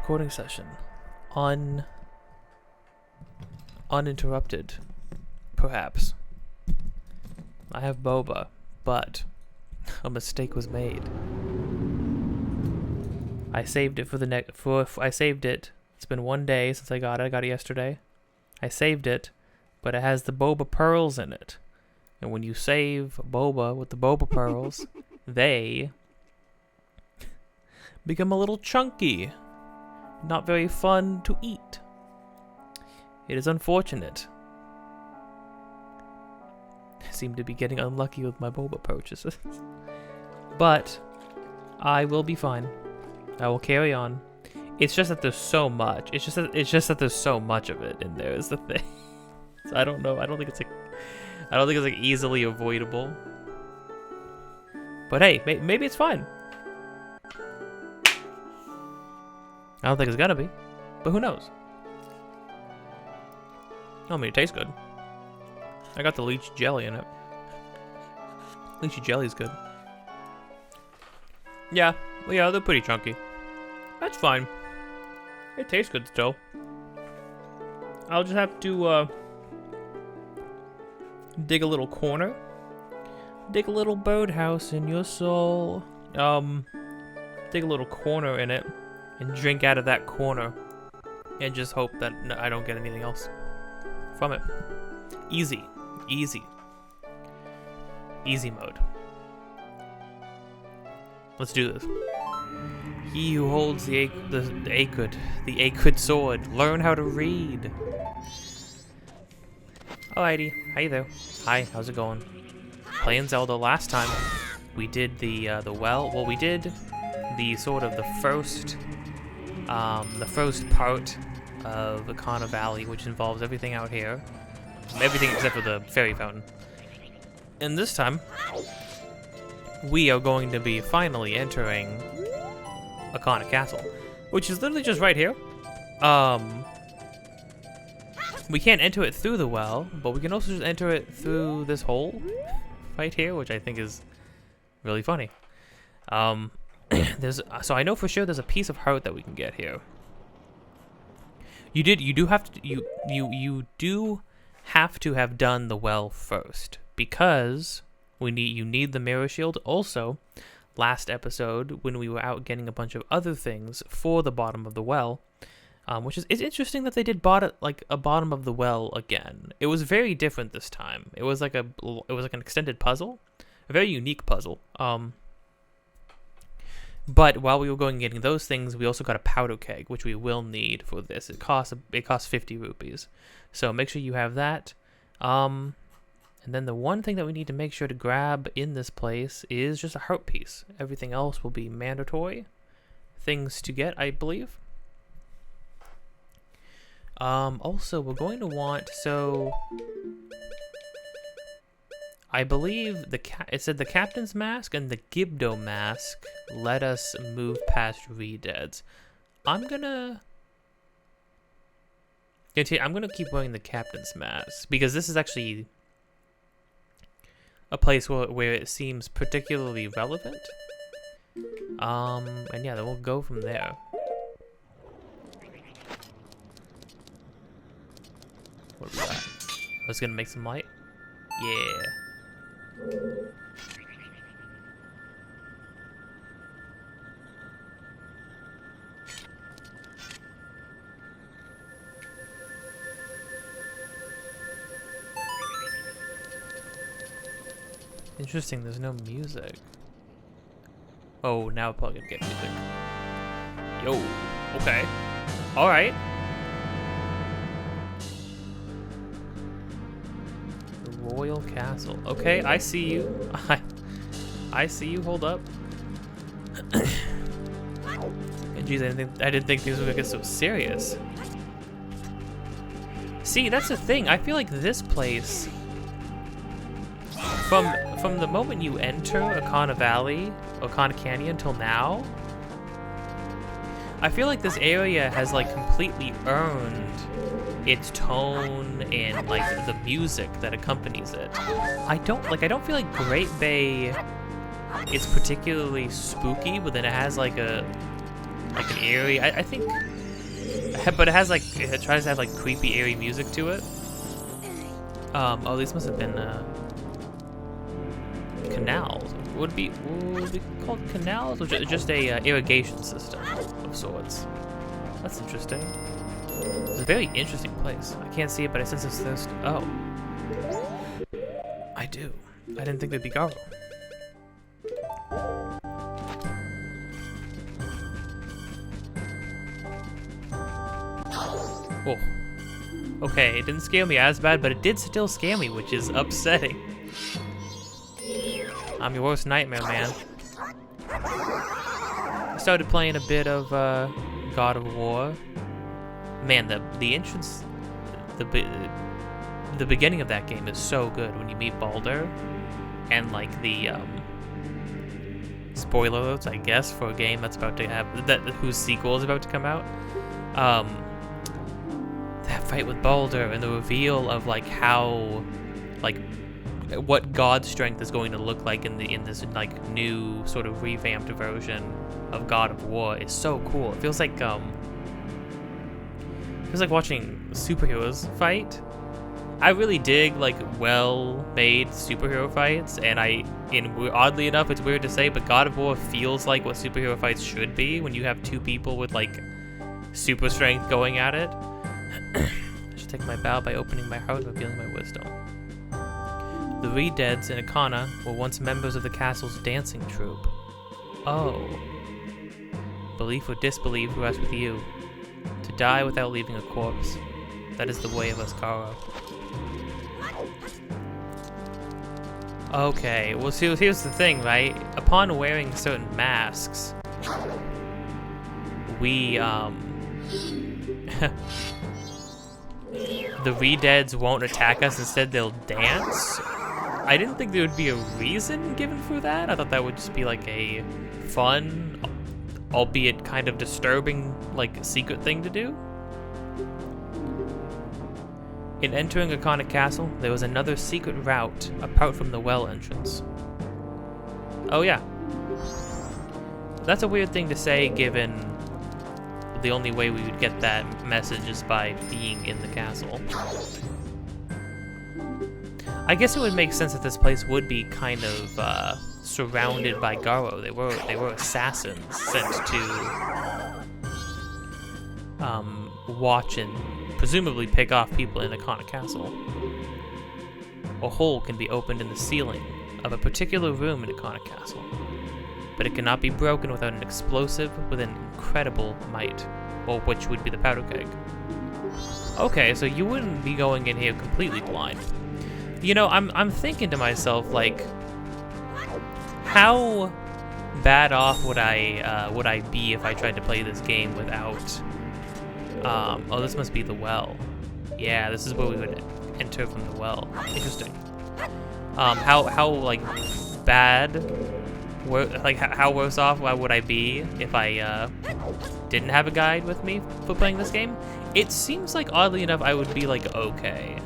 recording session. Uninterrupted, perhaps. I have boba, but a mistake was made. I saved it for the I saved it. It's been 1 day since I got it. I got it yesterday. I saved it, but it has the boba pearls in it. And when you save boba with the boba pearls, they become a little chunky. Not very fun to eat. It is unfortunate. I seem to be getting unlucky with my boba purchases. But I will be fine. I will carry on. It's just that there's so much. It's just that there's so much of it in there is the thing. So I don't know. I don't think it's like easily avoidable. But hey, maybe it's fine. I don't think it's gonna be, but who knows? I mean, it tastes good. I got the lychee jelly in it. Lychee jelly's good. Yeah, they're pretty chunky. That's fine. It tastes good still. I'll just have to dig a little corner. Dig a little birdhouse in your soul. Dig a little corner in it and drink out of that corner and just hope that I don't get anything else from it. Easy mode. Let's do this. He who holds the Akud sword, learn how to read. Alrighty, hi there. Hi, how's it going? Playing Zelda. Last time we did the well. Well, we did the sort of the first part of the Kana Valley, which involves everything out here, everything except for the fairy fountain. And this time, we are going to be finally entering Akana Castle, which is literally just right here. We can't enter it through the well, but we can also just enter it through this hole right here, which I think is really funny. So I know for sure there's a piece of heart that we can get here. You do have to have done the well first, because you need the mirror shield. Also, last episode when we were out getting a bunch of other things for the bottom of the well, which is it's interesting that they did a bottom of the well again. It was very different this time. It was like an extended puzzle, a very unique puzzle. But while we were going and getting those things, we also got a powder keg, which we will need for this. It costs 50 rupees. So make sure you have that. And then the one thing that we need to make sure to grab in this place is just a heart piece. Everything else will be mandatory things to get, I believe. Also, we're going to want, so I believe it said the captain's mask and the Gibdo mask let us move past Redeads. I'm gonna keep wearing the captain's mask because this is actually a place where it seems particularly relevant. And yeah, then we'll go from there. What was that? I was gonna make some light. Yeah. Interesting, there's no music. Oh, now we're probably gonna get music. Yo, okay. Alright. The Royal Castle. Okay, I see you. I see you, hold up. And geez, I didn't think things would get so serious. See, that's the thing. I feel like this place, from the moment you enter Akana Valley, Akana Canyon till now, I feel like this area has like completely earned its tone and like the music that accompanies it. I don't feel like Great Bay is particularly spooky, but then it has like an area. I think But it has like, it tries to have like creepy, eerie music to it. Oh, these must have been canals. Would it be called canals, or just a irrigation system of sorts? That's interesting. It's a very interesting place. I can't see it, but I sense it's thirst. Oh, I do. I didn't think there'd be Garo. Oh. Okay, it didn't scare me as bad, but it did still scare me, which is upsetting. I'm your worst nightmare, man. I started playing a bit of God of War. Man, the entrance, the beginning of that game is so good when you meet Baldur, and like the spoiler alerts, I guess, for a game that's about to have whose sequel is about to come out. That fight with Baldur and the reveal of like how, like, what God's strength is going to look like in this like new sort of revamped version of God of War is so cool. It feels like watching superheroes fight. I really dig like well-made superhero fights, and oddly enough, it's weird to say, but God of War feels like what superhero fights should be when you have two people with like super strength going at it. I should take my bow by opening my heart and revealing my wisdom. The Redeads in Akana were once members of the castle's dancing troupe. Oh. Belief or disbelief rests with you. To die without leaving a corpse. That is the way of Ascaro. Okay, well here's the thing, right? Upon wearing certain masks, we, the Redeads won't attack us, instead they'll dance. I didn't think there would be a reason given for that. I thought that would just be like a fun, albeit kind of disturbing, like secret thing to do. In entering Akana Castle, there was another secret route apart from the well entrance. Oh yeah. That's a weird thing to say given the only way we would get that message is by being in the castle. I guess it would make sense that this place would be kind of surrounded by Garo. They were assassins sent to watch and presumably pick off people in Akana Castle. A hole can be opened in the ceiling of a particular room in Akana Castle, but it cannot be broken without an explosive with an incredible might, or which would be the powder keg. Okay, so you wouldn't be going in here completely blind. You know, I'm thinking to myself, like, how bad off would I be if I tried to play this game without? Oh, this must be the well. Yeah, this is where we would enter from the well. Interesting. How like bad, how worse off would I be if I didn't have a guide with me for playing this game? It seems like, oddly enough, I would be like okay.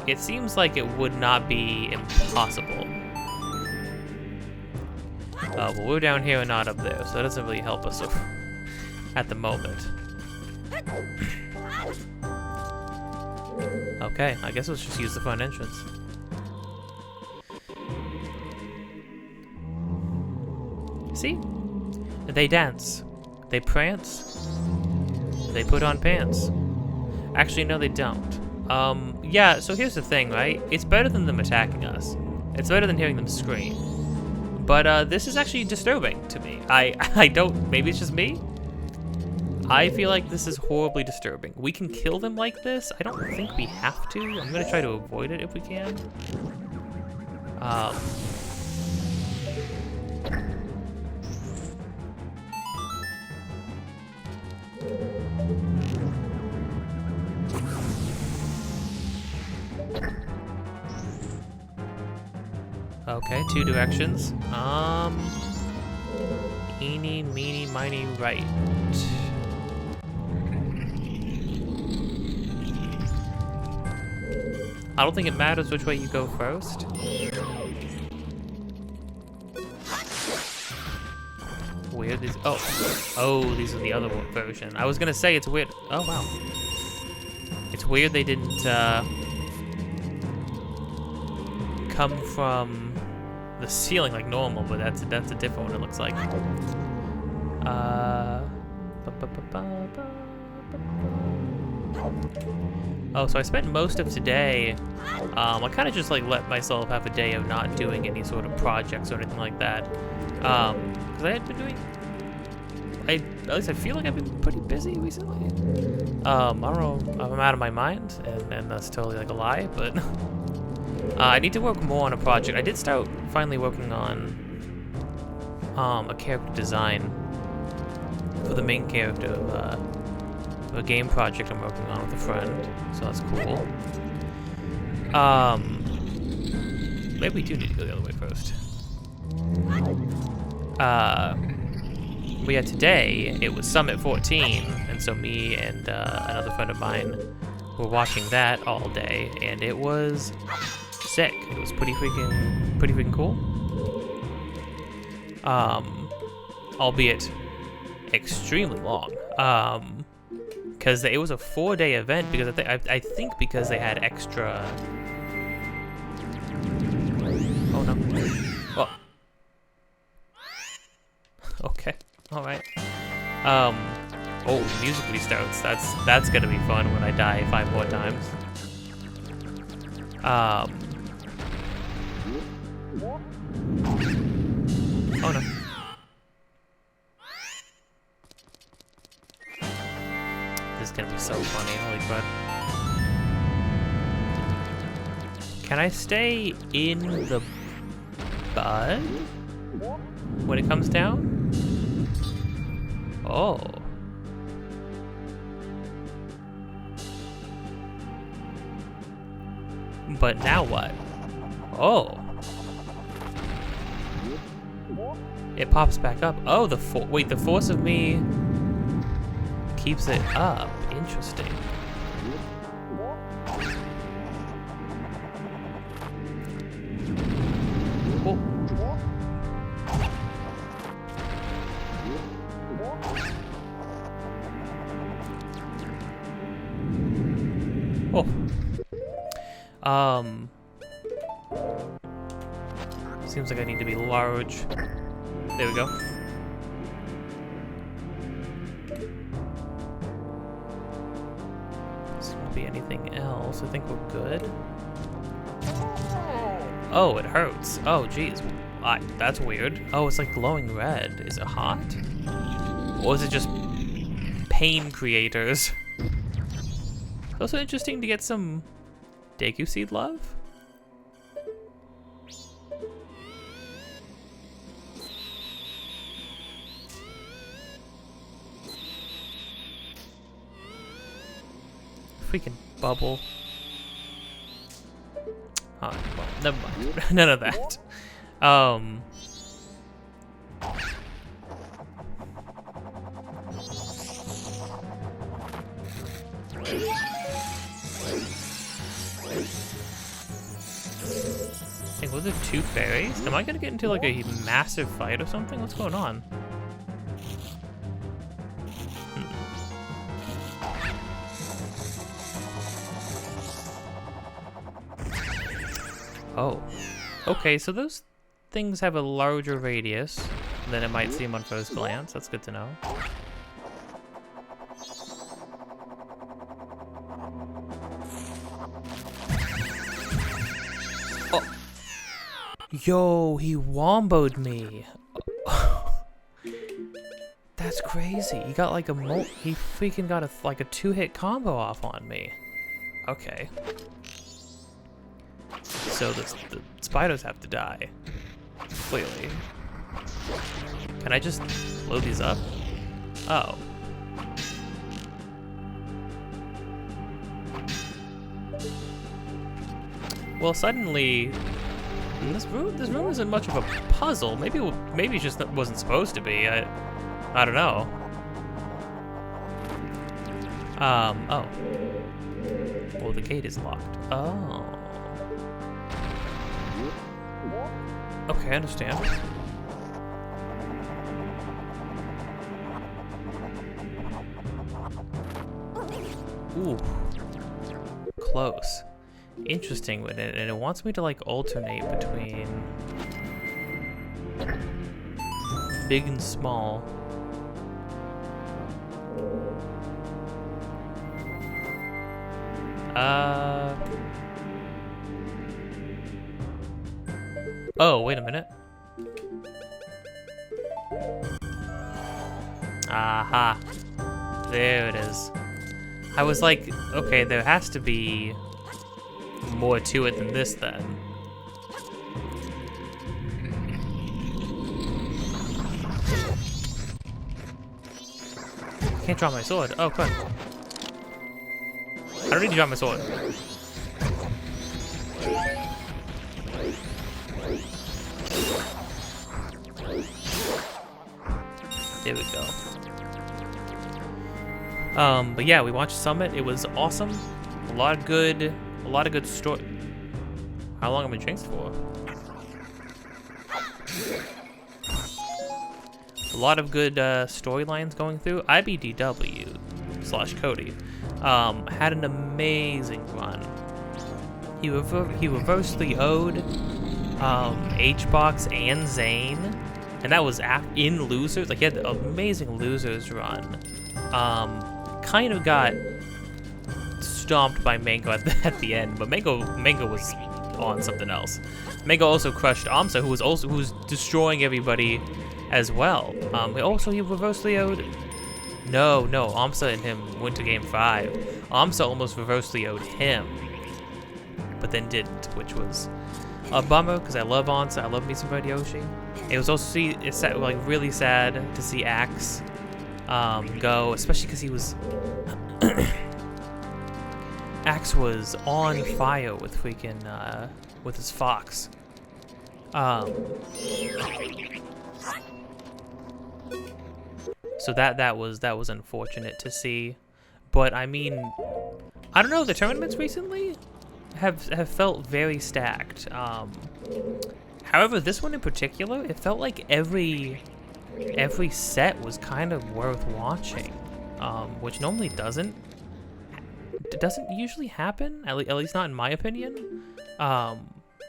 It seems like it would not be impossible. Well, we're down here and not up there, so that doesn't really help us at the moment. Okay, I guess let's just use the front entrance. See? They dance. They prance. They put on pants. Actually, no, they don't. Yeah, so here's the thing, right? It's better than them attacking us. It's better than hearing them scream. But, this is actually disturbing to me. I don't, maybe it's just me? I feel like this is horribly disturbing. We can kill them like this? I don't think we have to. I'm gonna try to avoid it if we can. Okay, 2 directions. Eeny, meeny, miny, right. I don't think it matters which way you go first. weird. Oh, these are the other version. I was gonna say it's weird. Oh wow, it's weird they didn't come from the ceiling like normal, but that's a different one. It looks like. Oh, so I spent most of today. I kind of just like let myself have a day of not doing any sort of projects or anything like that. Because I had been doing. At least I feel like I've been pretty busy recently. I don't know if I'm out of my mind, and that's totally like a lie, but I need to work more on a project. I did start finally working on a character design for the main character of a game project I'm working on with a friend, so that's cool. Maybe we do need to go the other way first. But yeah, today it was Summit 14, and so me and another friend of mine were watching that all day, and it was sick. It was pretty freaking cool. Albeit extremely long. Because it was a 4-day event, because I think because they had extra. Oh no! Oh. Okay. All right. Oh, the music restarts. That's gonna be fun when I die 5 more times. Oh no. This is gonna be so funny, holy crud. Can I stay in the bud when it comes down? Oh. But now what? Oh. It pops back up. Oh, the force of me keeps it up. Interesting. Oh. Oh. Seems like I need to be large. There we go. Be anything else. I think we're good. Oh, it hurts. Oh, geez. That's weird. Oh, it's like glowing red. Is it hot? Or is it just pain creators? It's also interesting to get some Deku Seed love. Freaking bubble. Oh, well, never mind. None of that. Hey, were there 2 fairies? Am I gonna get into like a massive fight or something? What's going on? Oh, okay, so those things have a larger radius than it might seem on first glance. That's good to know. Oh. Yo, he womboed me. That's crazy. He got like he freaking got like a 2-hit combo off on me. Okay. So the spiders have to die. Clearly. Can I just load these up? Oh. Well, suddenly this room isn't much of a puzzle. Maybe it just wasn't supposed to be. I don't know. Oh. Well, the gate is locked. Oh. Okay, I understand. Ooh. Close. Interesting, and it wants me to like alternate between big and small. Oh, wait a minute. Aha. There it is. I was like, okay, there has to be more to it than this then. I can't draw my sword. Oh, good. I don't need to draw my sword. There we go. But yeah, we watched Summit. It was awesome. A lot of good story. How long have I been jinxed for? A lot of good storylines going through. IBDW/Cody had an amazing run. He reversely owed HBox and Zane, and that was in losers. Like, he had an amazing losers run. Kind of got stomped by Mango at the end, but Mango was on something else. Mango also crushed Amsa, who was destroying everybody as well. He reversely owed. No, Amsa and him went to game 5. Amsa almost reversely owed him, but then didn't, which was a bummer because I love Amsa. I love me some Red Yoshi. It was also like really sad to see Axe go, especially because he was Axe was on fire with freaking with his fox. So that was unfortunate to see, but I mean, I don't know, the tournaments recently have felt very stacked. However, this one in particular, it felt like every set was kind of worth watching, which normally doesn't usually happen, at least not in my opinion.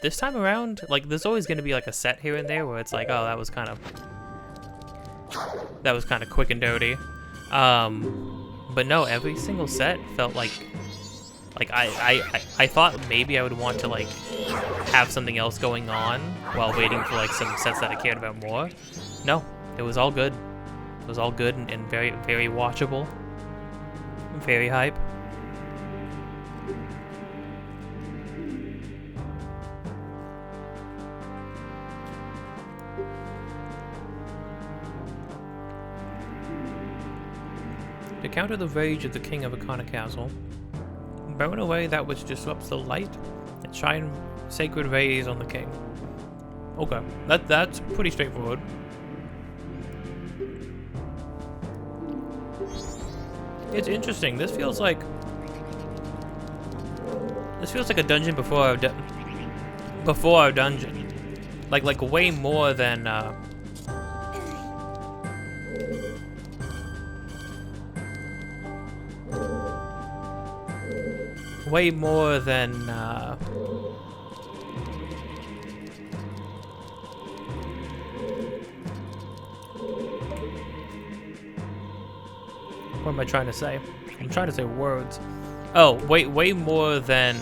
This time around, like, there's always going to be like a set here and there where it's like, oh, that was kind of quick and dirty. But no, every single set felt like I thought maybe I would want to like have something else going on while waiting for like some sets that I cared about more. No, it was all good. It was all good and very, very watchable. Very hype. To counter the rage of the king of Akana Castle, burn away that which disrupts the light and shine sacred rays on the king. Okay, that's pretty straightforward. It's interesting. This feels like a dungeon before our dungeon, like way more than way more than what am I trying to say? I'm trying to say words. Oh, way more than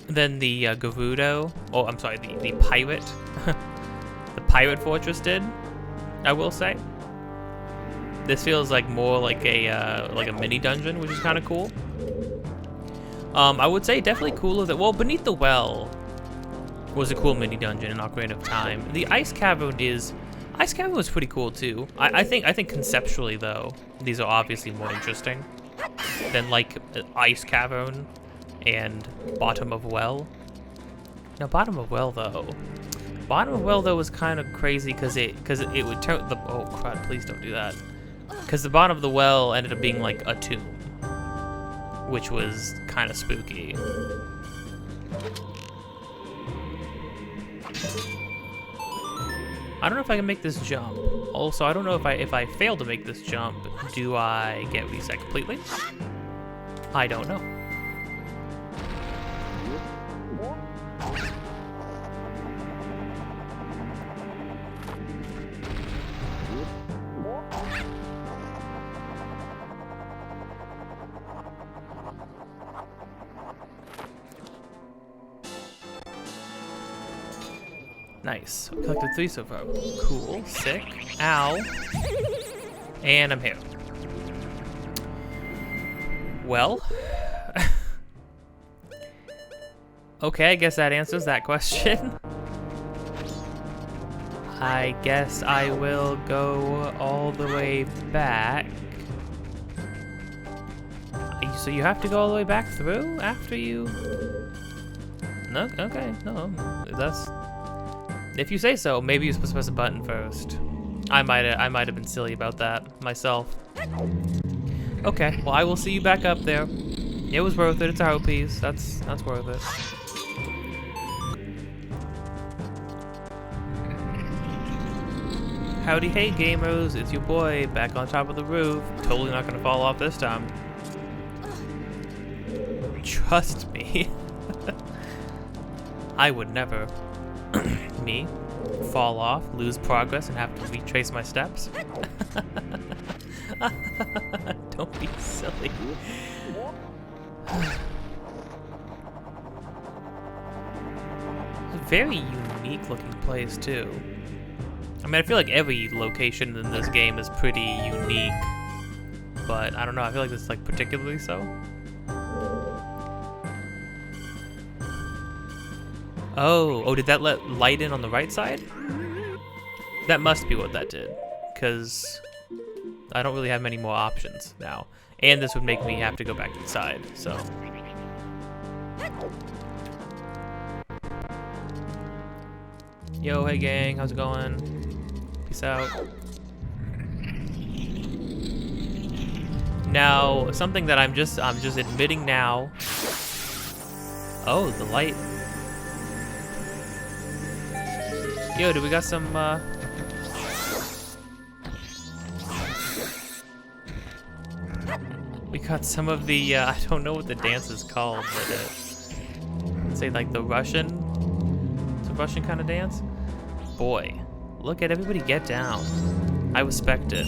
than the Gerudo. Oh, I'm sorry, the pirate, the pirate fortress did. I will say. This feels like more like a mini dungeon, which is kind of cool. I would say definitely cooler than, well, Beneath the Well was a cool mini dungeon in Ocarina of Time. The Ice Cavern was pretty cool too. I think conceptually though, these are obviously more interesting than like Ice Cavern and Bottom of Well. Now Bottom of Well though was kind of crazy because it would turn the, oh crud, please don't do that. Because the bottom of the well ended up being like a tomb, which was kind of spooky. I don't know if I can make this jump. Also, I don't know if I fail to make this jump, do I get reset completely? I don't know. Nice. We collected 3 so far. Cool. Sick. Ow. And I'm here. Well. Okay, I guess that answers that question. I guess I will go all the way back. So you have to go all the way back through after you... No? Okay. No. That's... If you say so, maybe you're supposed to press a button first. I might have been silly about that myself. Okay, well I will see you back up there. It was worth it. It's a heart piece. That's worth it. Howdy, hey gamers! It's your boy back on top of the roof. Totally not gonna fall off this time. Trust me. I would never. Me fall off, lose progress, and have to retrace my steps. Don't be silly. It's a very unique looking place too. I mean, I feel like every location in this game is pretty unique, but I don't know, I feel like this is like particularly so. Oh, did that let light in on the right side? That must be what that did, because I don't really have many more options now. And this would make me have to go back inside, so. Yo, hey gang, how's it going? Peace out. Now, something that I'm just admitting now. Oh, the light. Yo, do we got some, we got some of the, I don't know what the dance is called, but, say like the Russian, it's a Russian kind of dance? Boy, look at everybody get down. I respect it.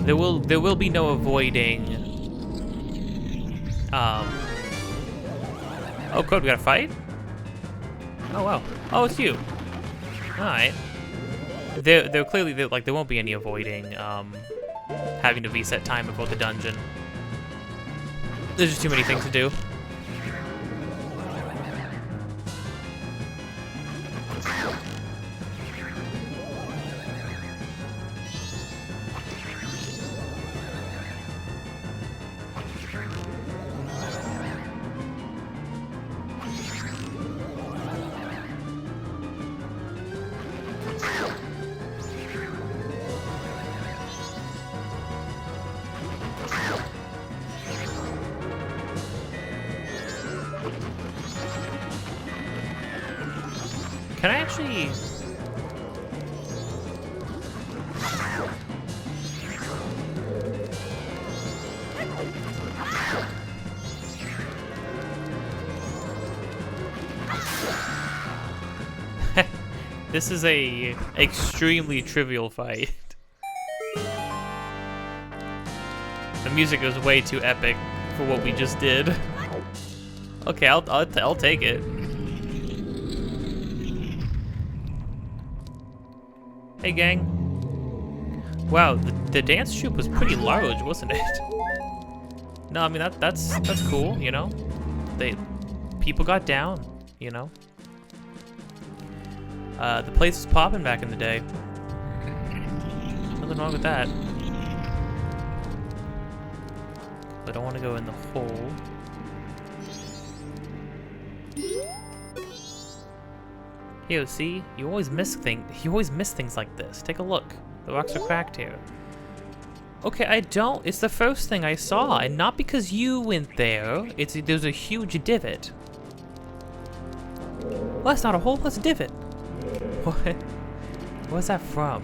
There will be no avoiding, oh, good, we got a fight? Oh, wow. Oh, it's you. Alright. They're clearly, like, there won't be any avoiding, having to reset time before the dungeon. There's just too many things to do. Can I actually... This is a extremely trivial fight. The music is way too epic for what we just did. Okay, I'll take it. Hey gang. Wow, the dance troupe was pretty large, wasn't it? No, I mean that's cool, you know. People got down, you know. The place was popping back in the day. Nothing wrong with that. I don't want to go in the hole. Yo, see? You always miss things like this. Take a look. The rocks are cracked here. Okay, I don't. It's the first thing I saw, and not because you went there. There's a huge divot. Well, that's not a hole, that's a divot. What? What's that from?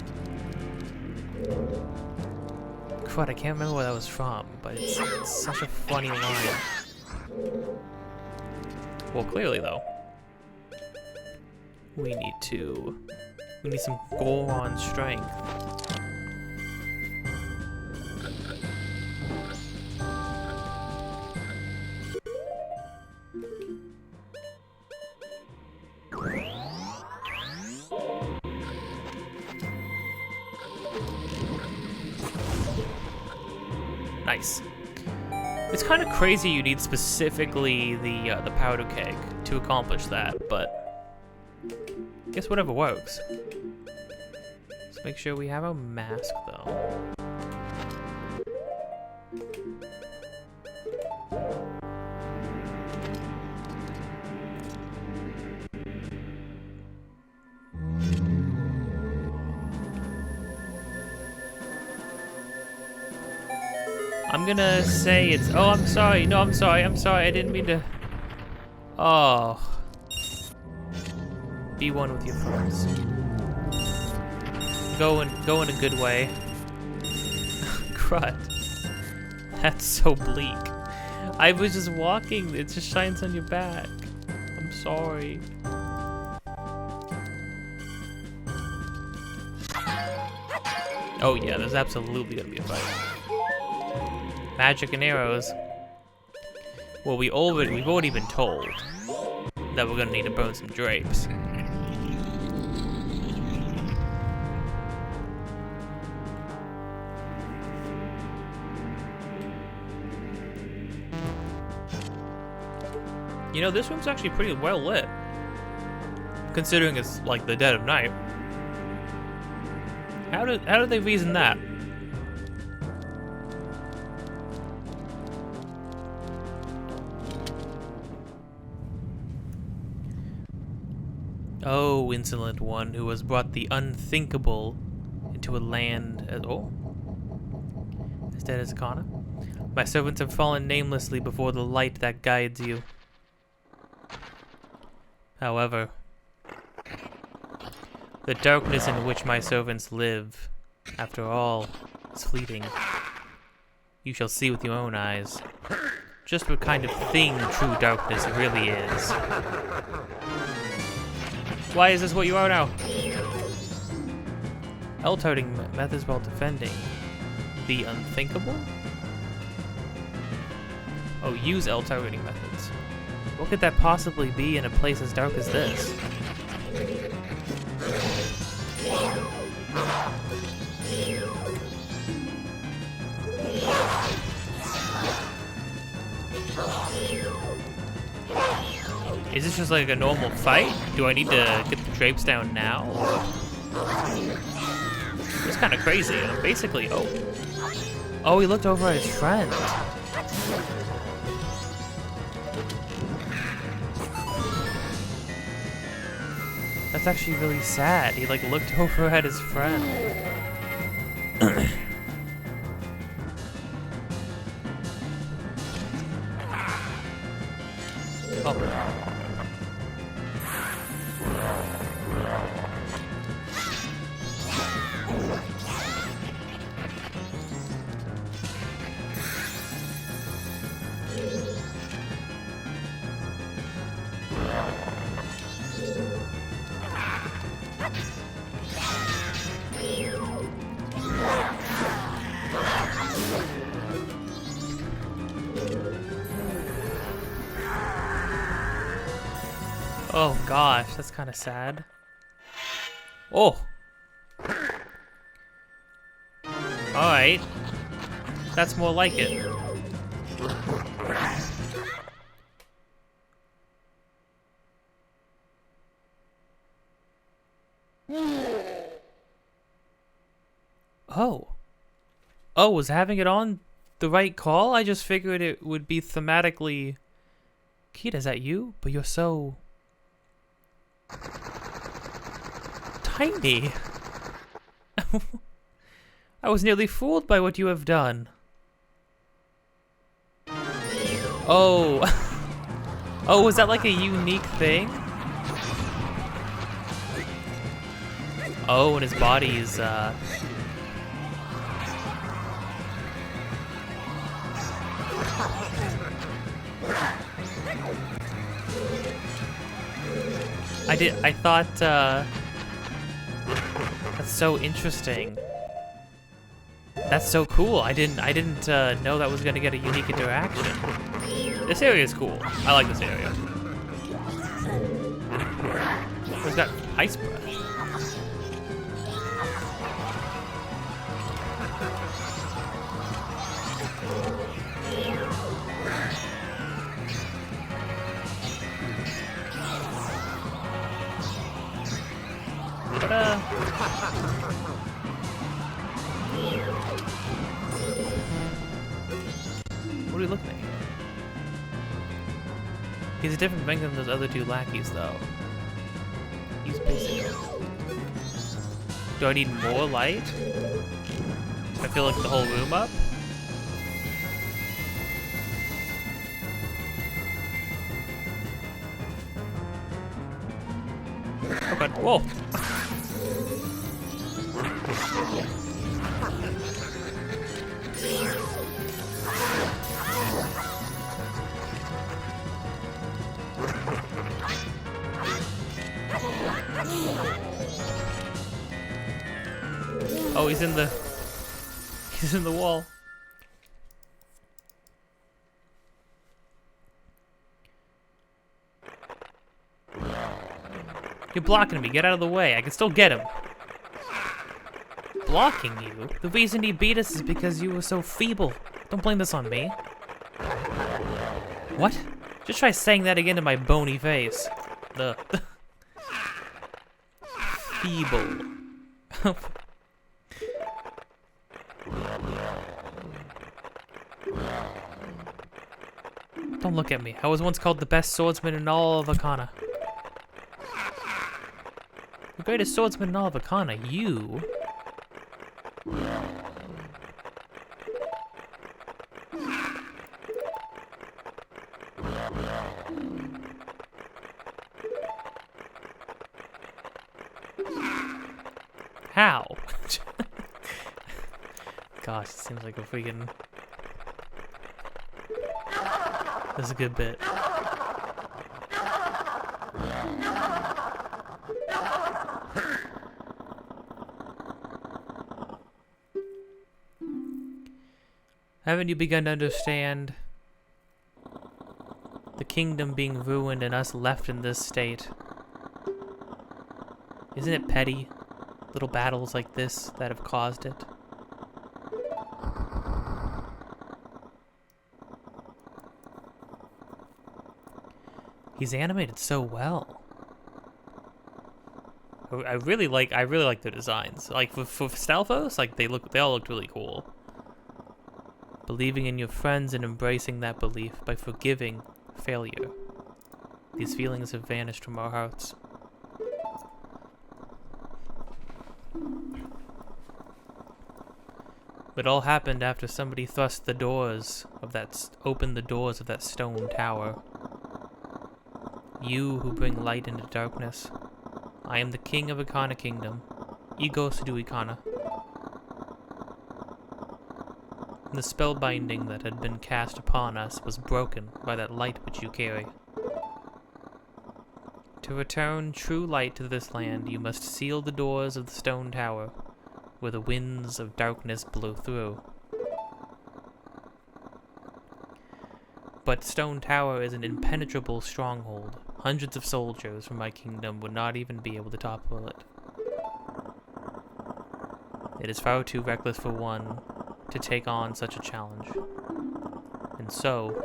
Crud, I can't remember where that was from, but it's such a funny line. Well, clearly though, we need some Goron strength. Nice. It's kind of crazy you need specifically the powder keg to accomplish that, but I guess whatever works. Let's make sure we have a mask though. I'm gonna say it's... Oh, I'm sorry. No, I'm sorry. I'm sorry. I didn't mean to... Oh. Be one with your friends. Go in a good way. Crud. That's so bleak. I was just walking. It just shines on your back. I'm sorry. Oh yeah, there's absolutely gonna be a fight. Magic and arrows. Well, we've already been told that we're gonna need to burn some drapes. You know, this room's actually pretty well lit, considering it's like the dead of night. How did they reason that? Oh, insolent one who has brought the unthinkable into a land as dead as Kana. My servants have fallen namelessly before the light that guides you. However, the darkness in which my servants live, after all, is fleeting. You shall see with your own eyes just what kind of thing true darkness really is. Why is this what you are now? L-toting methods while defending. The unthinkable? Oh, use L-targeting methods. What could that possibly be in a place as dark as this? Is this just like a normal fight? Do I need to get the drapes down now? It's kind of crazy. Basically, oh, he looked over at his friend. That's actually really sad. He like looked over at his friend. Oh. Oh gosh, that's kind of sad. Oh. Alright. That's more like it. Oh. Oh, was having it on the right call? I just figured it would be thematically... Kita, is that you? But you're so... tiny. I was nearly fooled by what you have done. Oh. Oh, was that like a unique thing? Oh, and his body is, I thought, that's so interesting. That's so cool. I didn't know that was gonna get a unique interaction. This area is cool. I like this area. Where's that ice breath? What are we looking at here? He's a different thing than those other two lackeys, though. He's basic. Do I need more light? I feel like the whole room up? Oh god, whoa! Oh, he's in the wall. You're blocking me. Get out of the way. I can still get him. Blocking you? The reason he beat us is because you were so feeble. Don't blame this on me. What? Just try saying that again to my bony face. The feeble. Don't look at me. I was once called the best swordsman in all of Akana. The greatest swordsman in all of Akana, you? How? Gosh, it seems like a freaking... That's a good bit. Haven't you begun to understand the kingdom being ruined and us left in this state? Isn't it petty? Little battles like this that have caused it? He's animated so well. I really like the designs. Like for Stalfos, like they all looked really cool. Believing in your friends and embracing that belief by forgiving failure. These feelings have vanished from our hearts. It all happened after somebody thrust the doors of that, opened the doors of that stone tower. You who bring light into darkness. I am the king of Ikana Kingdom. Igos du Ikana. The spellbinding that had been cast upon us was broken by that light which you carry. To return true light to this land, you must seal the doors of the stone tower, where the winds of darkness blow through. But Stone Tower is an impenetrable stronghold. Hundreds of soldiers from my kingdom would not even be able to topple it. It is far too reckless for one to take on such a challenge. And so,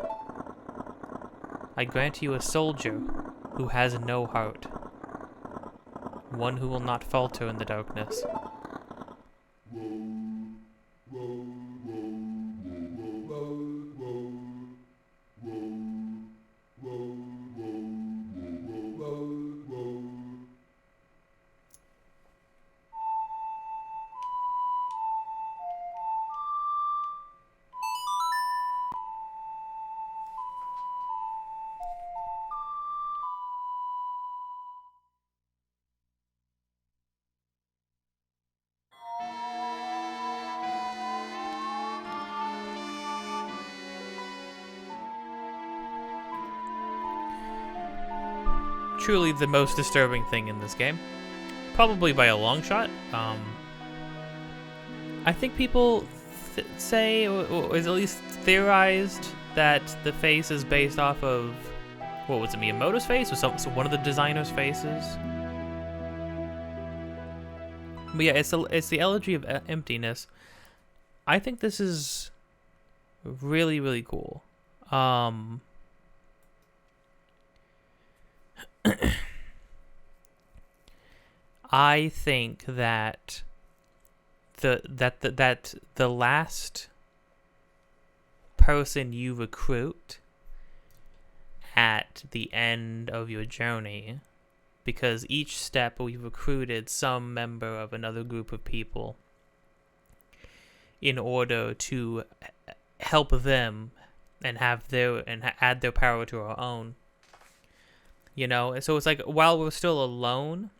I grant you a soldier who has no heart. One who will not falter in the darkness. truly the most disturbing thing in this game. Probably by a long shot. I think people say, or is at least theorized, that the face is based off of, what was it, Miyamoto's face? Or so one of the designer's faces? But yeah, it's the elegy of emptiness. I think this is really, really cool. I think that the last person you recruit at the end of your journey, because each step we recruited some member of another group of people in order to help them and add their power to our own. You know, so it's like while we're still alone,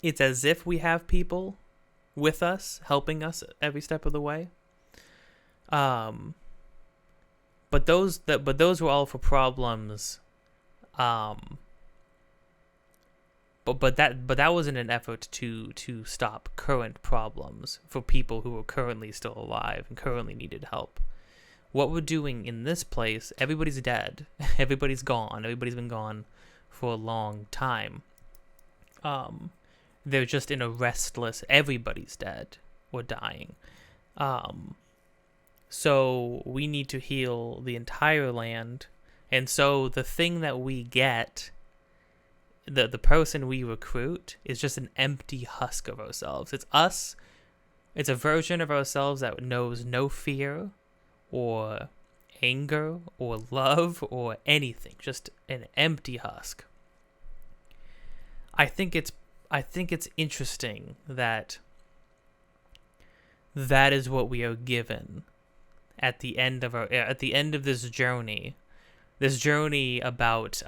it's as if we have people with us, helping us every step of the way. But those were all for problems. But that was in an effort to stop current problems for people who were currently still alive and currently needed help. What we're doing in this place, everybody's dead. Everybody's gone. Everybody's been gone for a long time. They're just in a restless, everybody's dead or dying. So we need to heal the entire land. And so the thing that we get, the person we recruit, is just an empty husk of ourselves. It's us. It's a version of ourselves that knows no fear or anger or love or anything. Just an empty husk. I think it's interesting that that is what we are given at the end of this journey. This journey about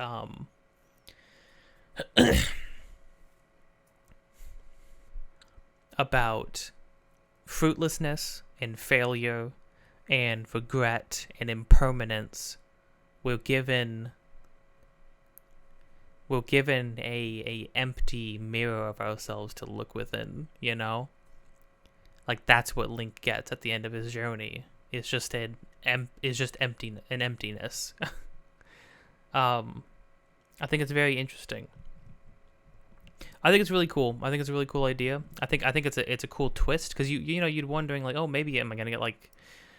about fruitlessness and failure and regret and impermanence. We're given a empty mirror of ourselves to look within, you know? Like, that's what Link gets at the end of his journey. It's just an emptiness. I think it's very interesting. I think it's really cool. I think it's a really cool idea. I think it's a cool twist, because you know, you'd wondering like, oh, maybe am I gonna get like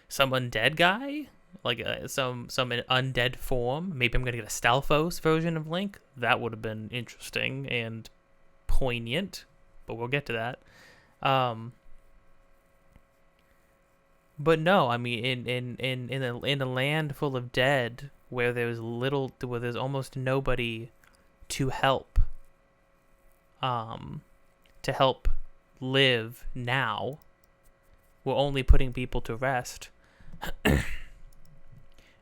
some undead guy, like some undead form? Maybe I'm gonna get a Stalfos version of Link. That would have been interesting and poignant, but we'll get to that. But no, I mean, in a land full of dead, where there's almost nobody to help live now. We're only putting people to rest.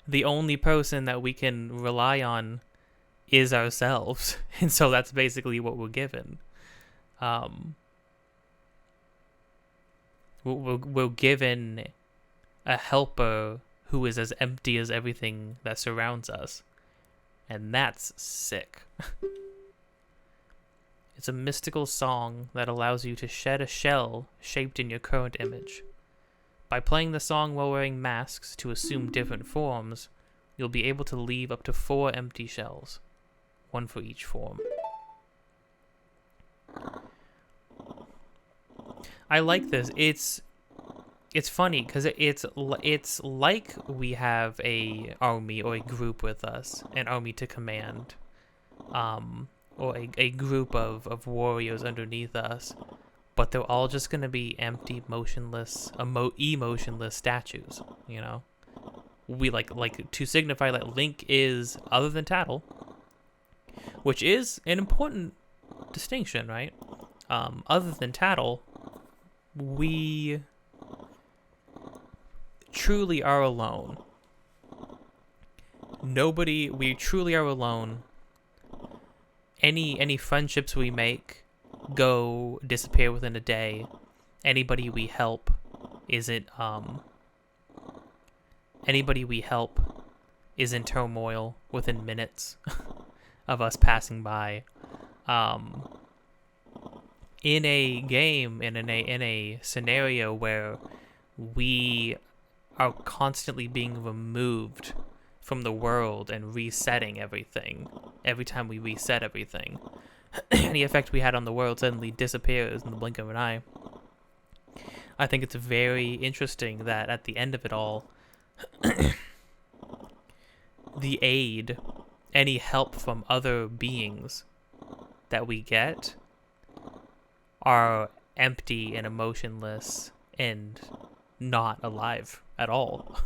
The only person that we can rely on is ourselves, and so that's basically what we're given. We're given a helper who is as empty as everything that surrounds us, and that's sick. It's a mystical song that allows you to shed a shell shaped in your current image. By playing the song while wearing masks to assume different forms, you'll be able to leave up to 4 empty shells, one for each form. I like this. It's funny because it's like we have a army or a group with us, an army to command, or a group of warriors underneath us, but they're all just gonna be empty, motionless, emotionless statues. You know, we like to signify that Link is, other than Tattle, which is an important distinction, right? Other than Tattle, we truly are alone. We truly are alone. Any friendships we make disappear within a day. Anybody we help is in turmoil within minutes. of us passing by. In a game, in a scenario where we are constantly being removed from the world and resetting everything every time we reset everything. Any effect we had on the world suddenly disappears in the blink of an eye. I think it's very interesting that at the end of it all, the aid, any help from other beings that we get are empty and emotionless and not alive at all.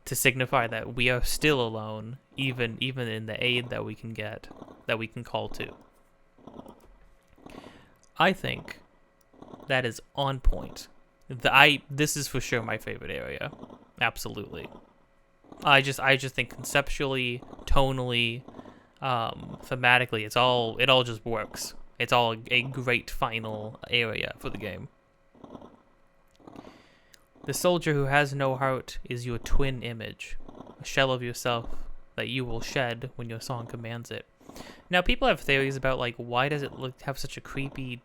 To signify that we are still alone, even in the aid that we can get, that we can call to. I think that is on point. This is for sure my favorite area. Absolutely. I just think conceptually, tonally, thematically, it all just works. It's all a great final area for the game. The soldier who has no heart is your twin image, a shell of yourself that you will shed when your song commands it. Now, people have theories about, like, why does it have such a creepy,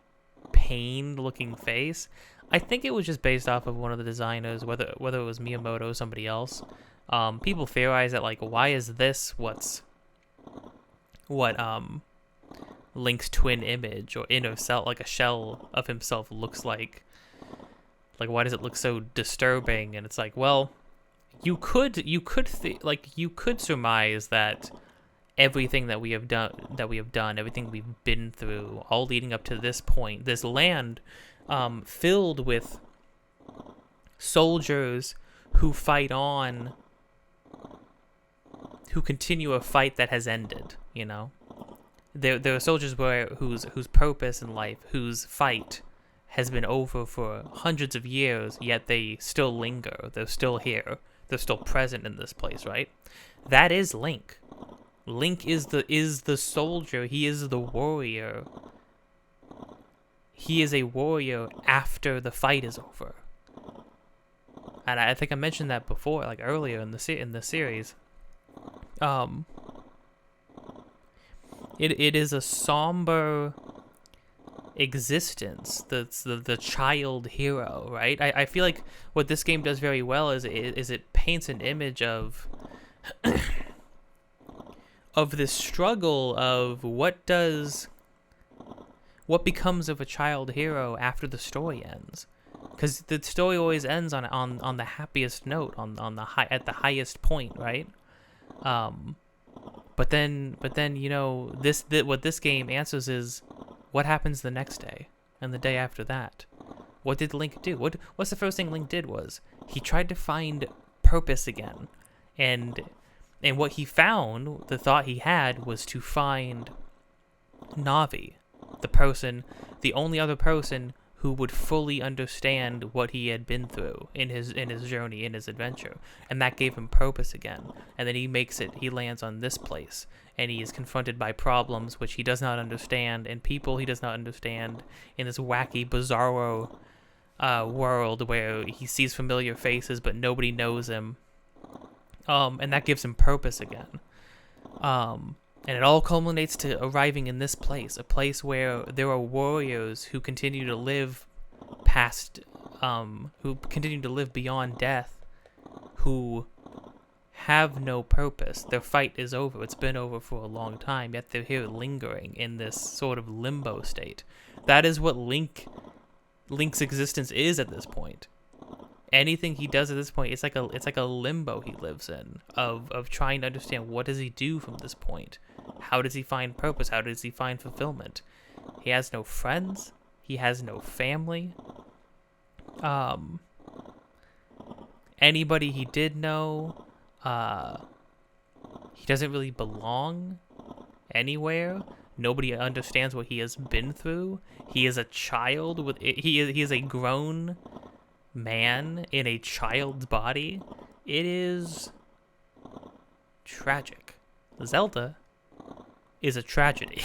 pained-looking face? I think it was just based off of one of the designers, whether it was Miyamoto or somebody else. People theorize that, like, why is this what Link's twin image or inner self, like a shell of himself, looks like? Like, why does it look so disturbing? And it's like, well, you could surmise that everything that we have done, everything we've been through, all leading up to this point, this land, filled with soldiers who fight on, who continue a fight that has ended. You know, there are soldiers whose purpose in life, whose fight has been over for hundreds of years, yet they still linger. They're still here. They're still present in this place, right? That is Link. Link is the soldier. He is the warrior. He is a warrior after the fight is over. And I think I mentioned that before, like earlier in the series. It is a somber existence. The child hero, right? I feel like what this game does very well is it paints an image of this struggle of what becomes of a child hero after the story ends, because the story always ends on the happiest note, at the highest point, right? But then you know, what this game answers is, what happens the next day and the day after that? What did Link do? What's the first thing Link did? Was he tried to find purpose again, and what he found, the thought he had, was to find Navi, the only other person who would fully understand what he had been through in his journey, in his adventure, and that gave him purpose again. And then he lands on this place, and he is confronted by problems which he does not understand, and people he does not understand, in this wacky, bizarro world where he sees familiar faces but nobody knows him, and that gives him purpose again. And it all culminates to arriving in this place, a place where there are warriors who continue to live who continue to live beyond death, who have no purpose. Their fight is over. It's been over for a long time, yet they're here lingering in this sort of limbo state. That is what Link's existence is at this point. Anything he does at this point, it's like a limbo he lives in, of trying to understand, what does he do from this point? How does he find purpose? How does he find fulfillment? He has no friends. He has no family. Anybody he did know, he doesn't really belong anywhere. Nobody understands what he has been through. He is a child he is a grown man in a child's body. It is tragic. Zelda is a tragedy.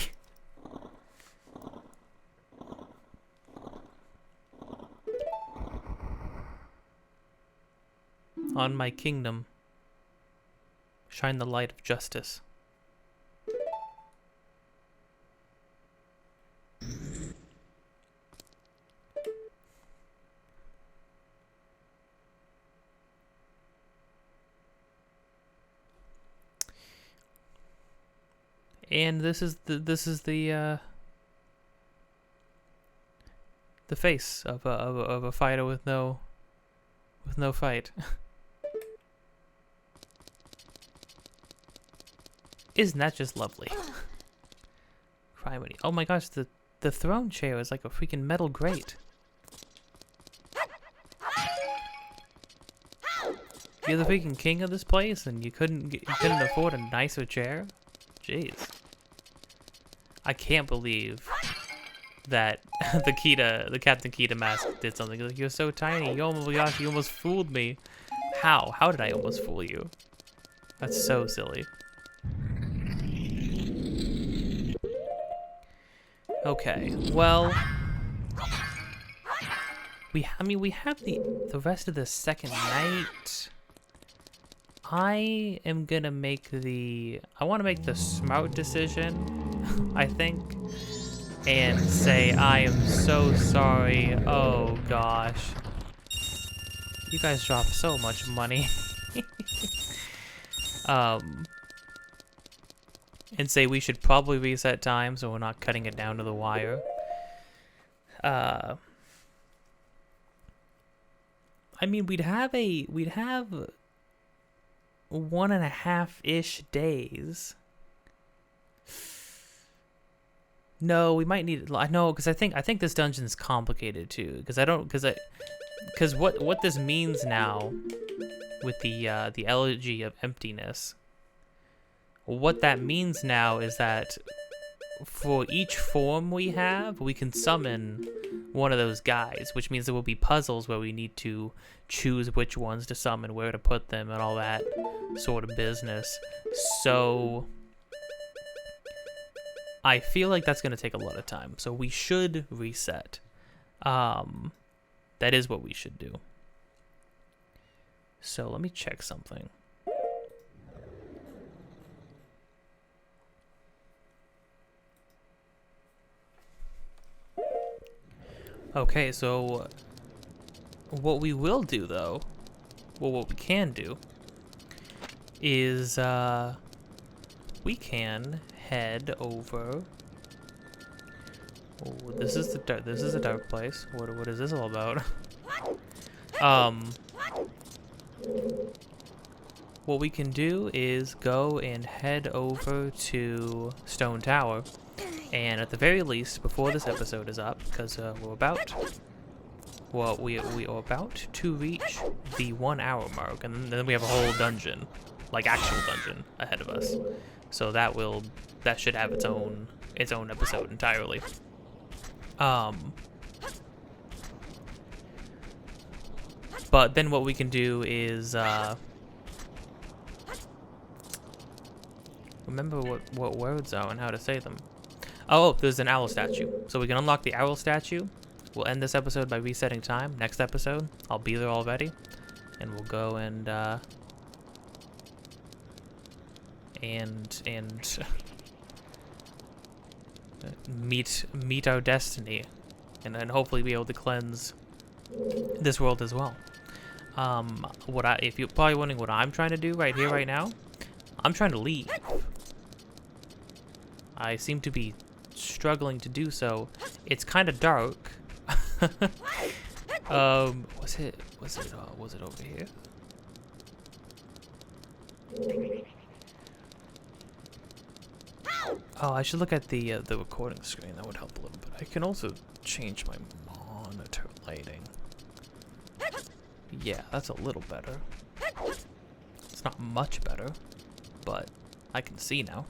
On my kingdom, shine the light of justice. And this is the face of a fighter with no fight. Isn't that just lovely? Criminy. Oh my gosh, the throne chair is like a freaking metal grate. You're the freaking king of this place, and you couldn't afford a nicer chair? Jeez. I can't believe that the Captain Kita mask did something. Like, you're so tiny. You almost fooled me. How? How did I almost fool you? That's so silly. Okay. Well, we have the rest of the second night. I am gonna I want to make the smart decision, I think, and say I am so sorry. Oh gosh, you guys drop so much money. And say we should probably reset time so we're not cutting it down to the wire. I mean, we'd have 1.5-ish days. No, we might need. I know, because I think this dungeon is complicated too. Because what this means now with the elegy of emptiness. What that means now is that for each form we have, we can summon one of those guys, which means there will be puzzles where we need to choose which ones to summon, where to put them, and all that sort of business. So I feel like that's going to take a lot of time. So we should reset. That is what we should do. So let me check something. Okay, so what we will do, though, well, what we can do is we can head over. Oh, this is a dark place. What is this all about? What we can do is go and head over to Stone Tower. And at the very least, before this episode is up, because we are about to reach the 1 hour mark, and then we have a whole dungeon, like actual dungeon, ahead of us. So that should have its own episode entirely. But then what we can do is remember what words are and how to say them. Oh, there's an owl statue. So we can unlock the owl statue. We'll end this episode by resetting time. Next episode, I'll be there already. And we'll go and meet our destiny. And then hopefully be able to cleanse this world as well. If you're probably wondering what I'm trying to do right here, right now, I'm trying to leave. I seem to be struggling to do so. It's kind of dark. Was it over here? Oh, I should look at the recording screen. That would help a little bit. I can also change my monitor lighting. Yeah, that's a little better. It's not much better, but I can see now.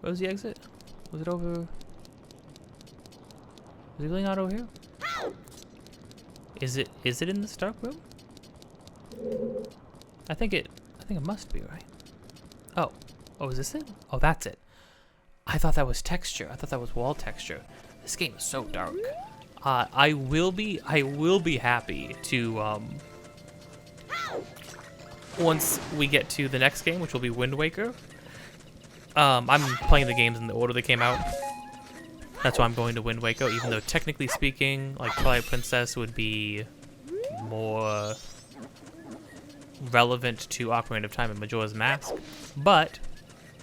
Where was the exit? Was it over? Was it really not over here? Is it in this dark room? I think it must be, right? Oh, is this it? Oh, that's it. I thought that was texture. I thought that was wall texture. This game is so dark. I will be happy to once we get to the next game, which will be Wind Waker. I'm playing the games in the order they came out. That's why I'm going to Wind Waker, even though technically speaking, like Twilight Princess would be more relevant to Ocarina of Time and Majora's Mask. But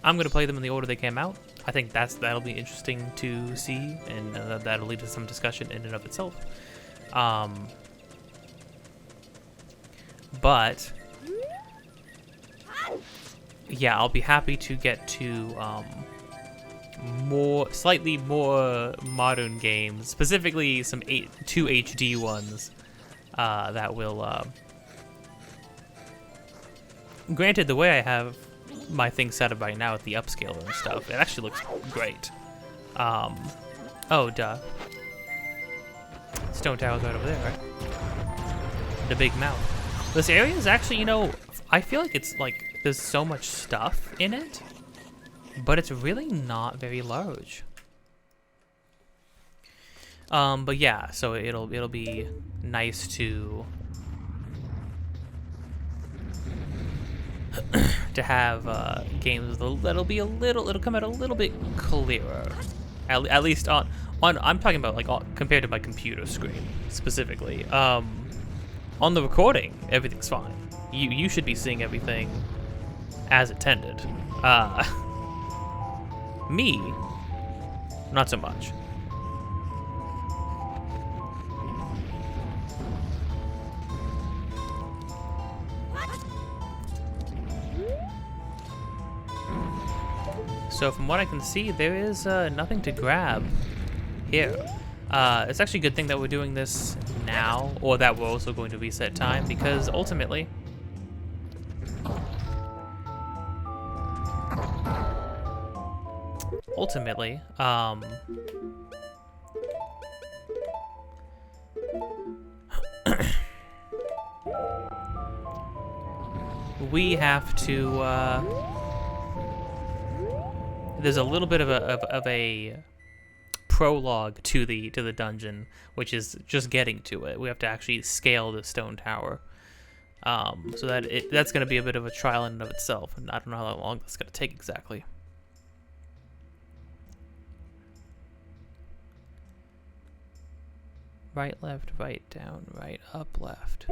I'm gonna play them in the order they came out. I think that'll be interesting to see, and that'll lead to some discussion in and of itself. But yeah, I'll be happy to get to slightly more modern games, specifically some 2 HD ones that will. Granted, the way I have my thing set up right now with the upscaler and stuff, it actually looks great. Oh, duh. Stone Tower's right over there, right? The big mouth. This area is actually, you know, I feel like it's like there's so much stuff in it, but it's really not very large. But yeah, so it'll be nice to have games that'll be it'll come out a little bit clearer, at least on I'm talking about like compared to my computer screen specifically. On the recording, everything's fine. You should be seeing everything as intended. Me, not so much. So from what I can see, there is nothing to grab here. It's actually a good thing that we're doing this now, or that we're also going to reset time, because ultimately, we have to, there's a little bit of a prologue to the dungeon, which is just getting to it. We have to actually scale the stone tower, so that's going to be a bit of a trial in and of itself, and I don't know how long that's going to take exactly. Right, left, right, down, right, up, left.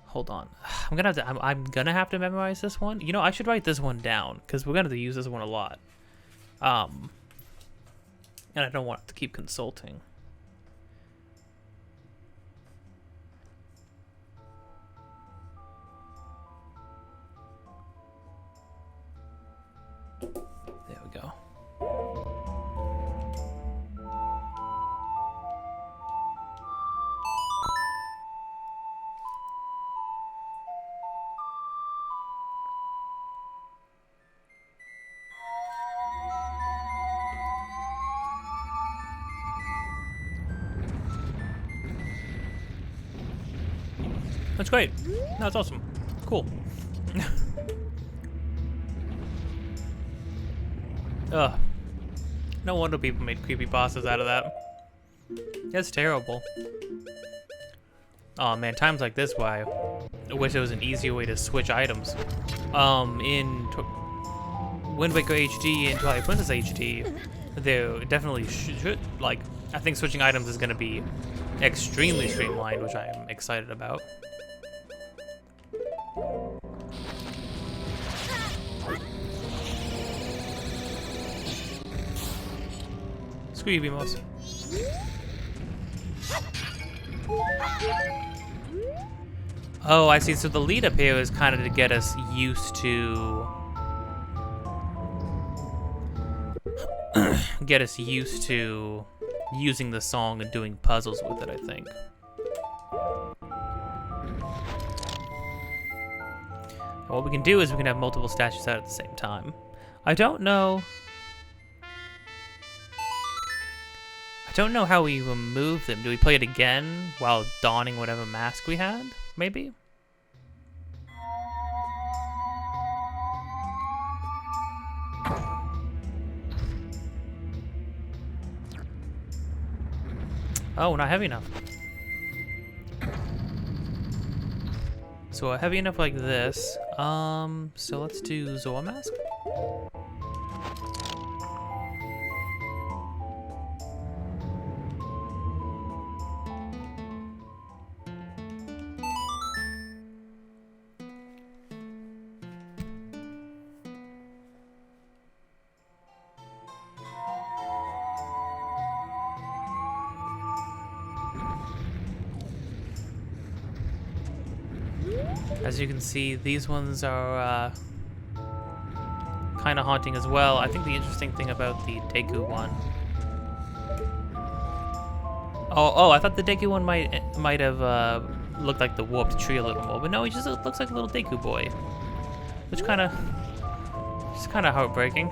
Hold on, I'm gonna have to memorize this one. You know, I should write this one down because we're gonna have to use this one a lot. And I don't want to keep consulting. There we go. That's great. That's awesome. Cool. Ugh. No wonder people made creepypastas out of that. That's terrible. Oh man, times like this, why I wish there was an easier way to switch items. In Wind Waker HD and Twilight Princess HD, there definitely should, like, I think switching items is going to be extremely streamlined, which I am excited about. Screw you, Beamos. Oh, I see. So the lead up here is kind of to get us used to... using the song and doing puzzles with it, I think. And what we can do is we can have multiple statues out at the same time. I don't know how we remove them. Do we play it again while donning whatever mask we had? Maybe? Oh, not heavy enough. So heavy enough like this. So let's do Zora Mask. As you can see, these ones are kind of haunting as well. I think the interesting thing about the Deku one... Oh, I thought the Deku one might have looked like the warped tree a little more, but no, he just looks like a little Deku boy, which kind of heartbreaking.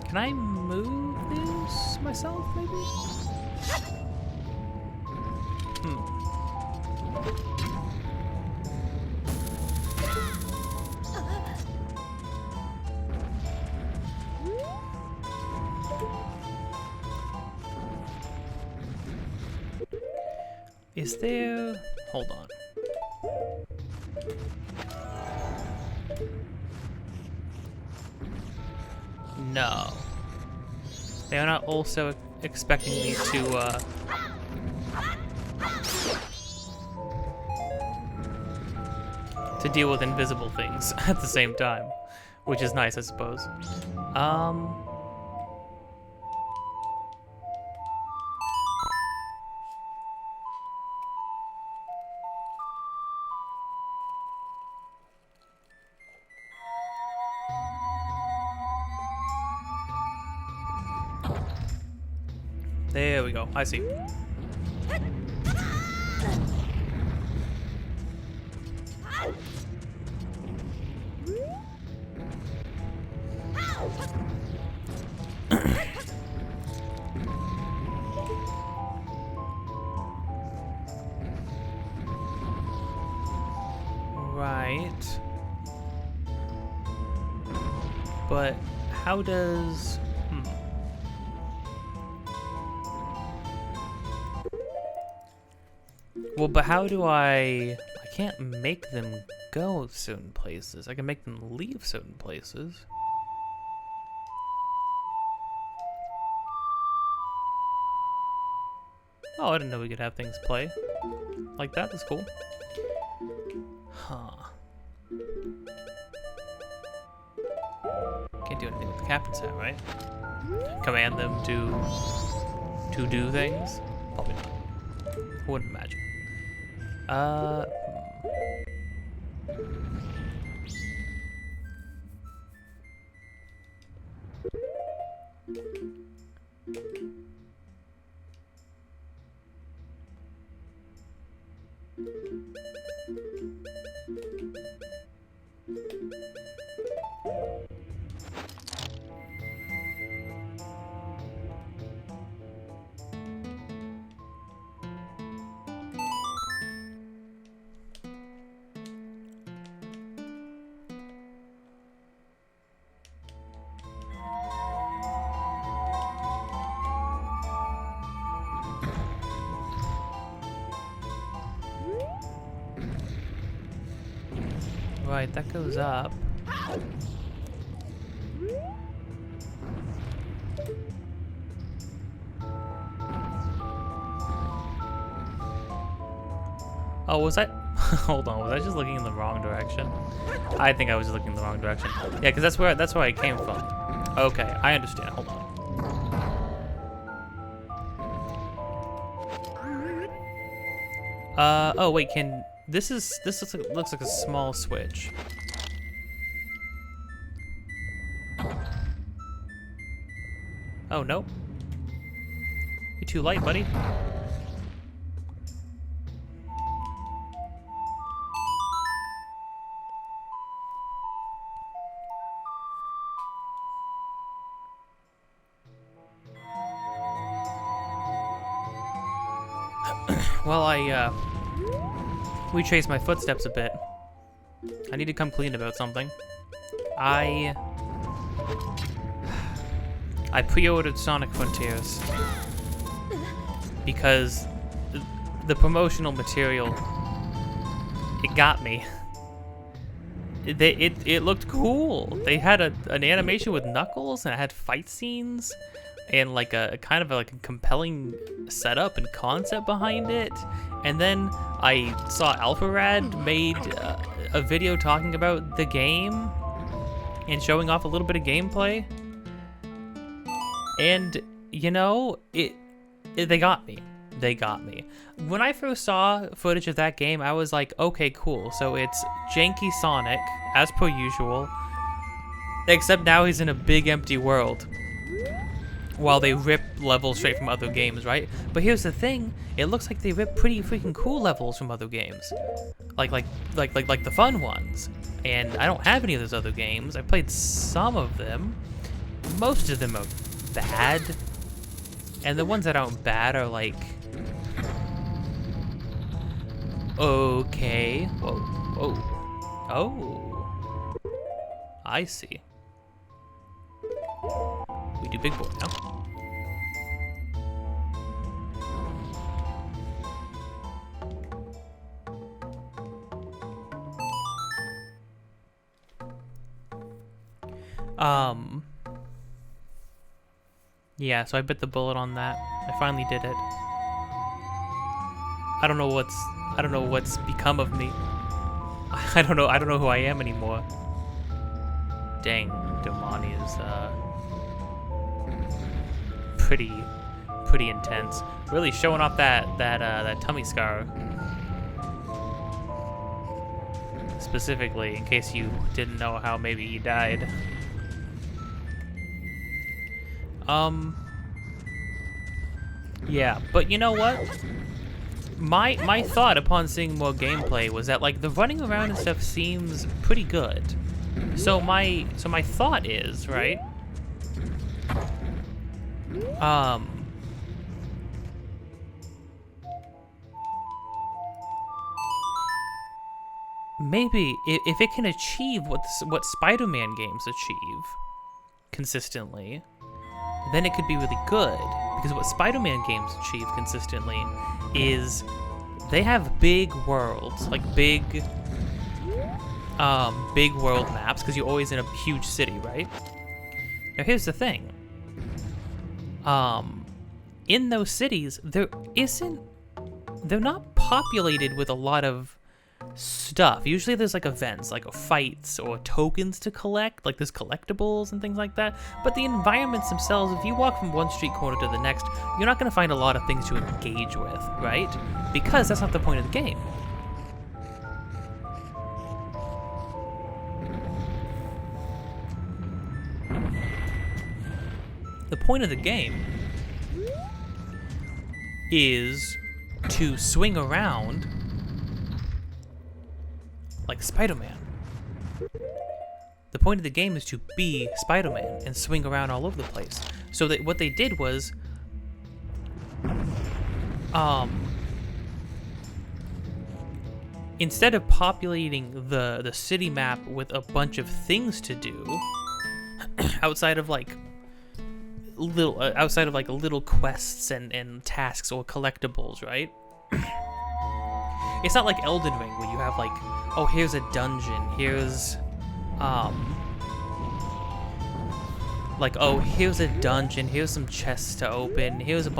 Can I move this myself, maybe? Is there... Hold on. No. They are not also expecting me to deal with invisible things at the same time, which is nice, I suppose. There we go. I see. Right. But how does... Well, but how do I can't make them go certain places. I can make them leave certain places. Oh, I didn't know we could have things play like that. That's cool. Huh. Can't do anything with the captain's hat, right? Command them to do things? Probably not. Wouldn't imagine. Right, that goes up. Oh, was I? Hold on, was I just looking in the wrong direction? I think I was looking in the wrong direction. Yeah, because that's where I came from. Okay, I understand. Hold on. Oh wait, this looks like a small switch. Oh, nope. You're too light, buddy. while I retrace my footsteps a bit, I need to come clean about something. I pre-ordered Sonic Frontiers because the promotional material, it got me. It looked cool. They had an animation with Knuckles, and it had fight scenes, and like a kind of like a compelling setup and concept behind it. And then I saw AlphaRad made a video talking about the game and showing off a little bit of gameplay. And you know, they got me. They got me. When I first saw footage of that game, I was like, okay, cool. So it's janky Sonic, as per usual, except now he's in a big empty world, while they rip levels straight from other games, right? But here's the thing, it looks like they rip pretty freaking cool levels from other games. Like the fun ones. And I don't have any of those other games. I played some of them. Most of them are bad. And the ones that aren't bad are like, okay. Whoa, whoa. Oh. I see. We do big boy now. Yeah, so I bit the bullet on that. I finally did it. I don't know what's become of me. I don't know who I am anymore. Dang, Domani is pretty intense. Really showing off that tummy scar. Specifically, in case you didn't know how maybe he died. Yeah, but you know what? My thought upon seeing more gameplay was that like the running around and stuff seems pretty good. So my thought is, right? Maybe if it can achieve what Spider-Man games achieve consistently, then it could be really good. Because what Spider-Man games achieve consistently is they have big worlds, like big world maps, because you're always in a huge city, right? Now here's the thing. In those cities, they're not populated with a lot of stuff. Usually there's like events, like fights or tokens to collect, like there's collectibles and things like that. But the environments themselves, if you walk from one street corner to the next, you're not going to find a lot of things to engage with, right? Because that's not the point of the game. The point of the game is to swing around like Spider-Man. The point of the game is to be Spider-Man and swing around all over the place. So that what they did was, instead of populating the city map with a bunch of things to do, outside of like little quests and tasks or collectibles, right? It's not like Elden Ring where you have like, oh, here's a dungeon, here's here's some chests to open, here's a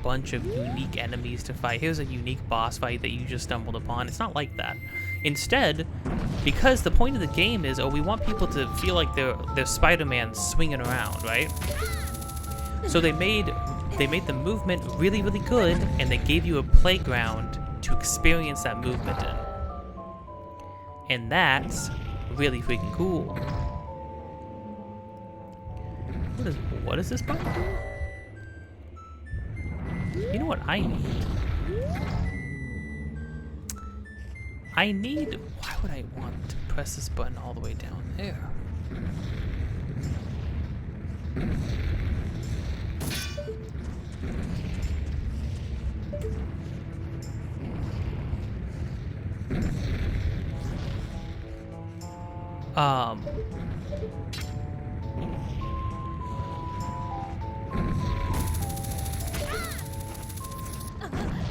bunch of unique enemies to fight, here's a unique boss fight that you just stumbled upon. It's not like that. Instead, because the point of the game is, we want people to feel like they're Spider-Man swinging around, right? So they made the movement really, really good, and they gave you a playground to experience that movement in. And that's really freaking cool. What is this button do? You know what I need? Why would I want to press this button all the way down there?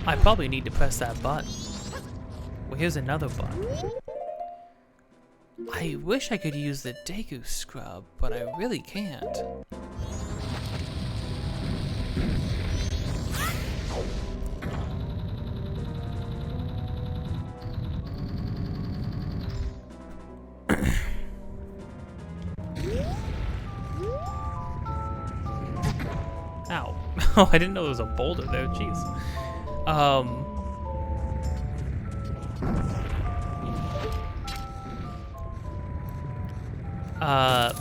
I probably need to press that button. Well, here's another button. I wish I could use the Deku Scrub, but I really can't. Ow. Oh, I didn't know there was a boulder there, jeez.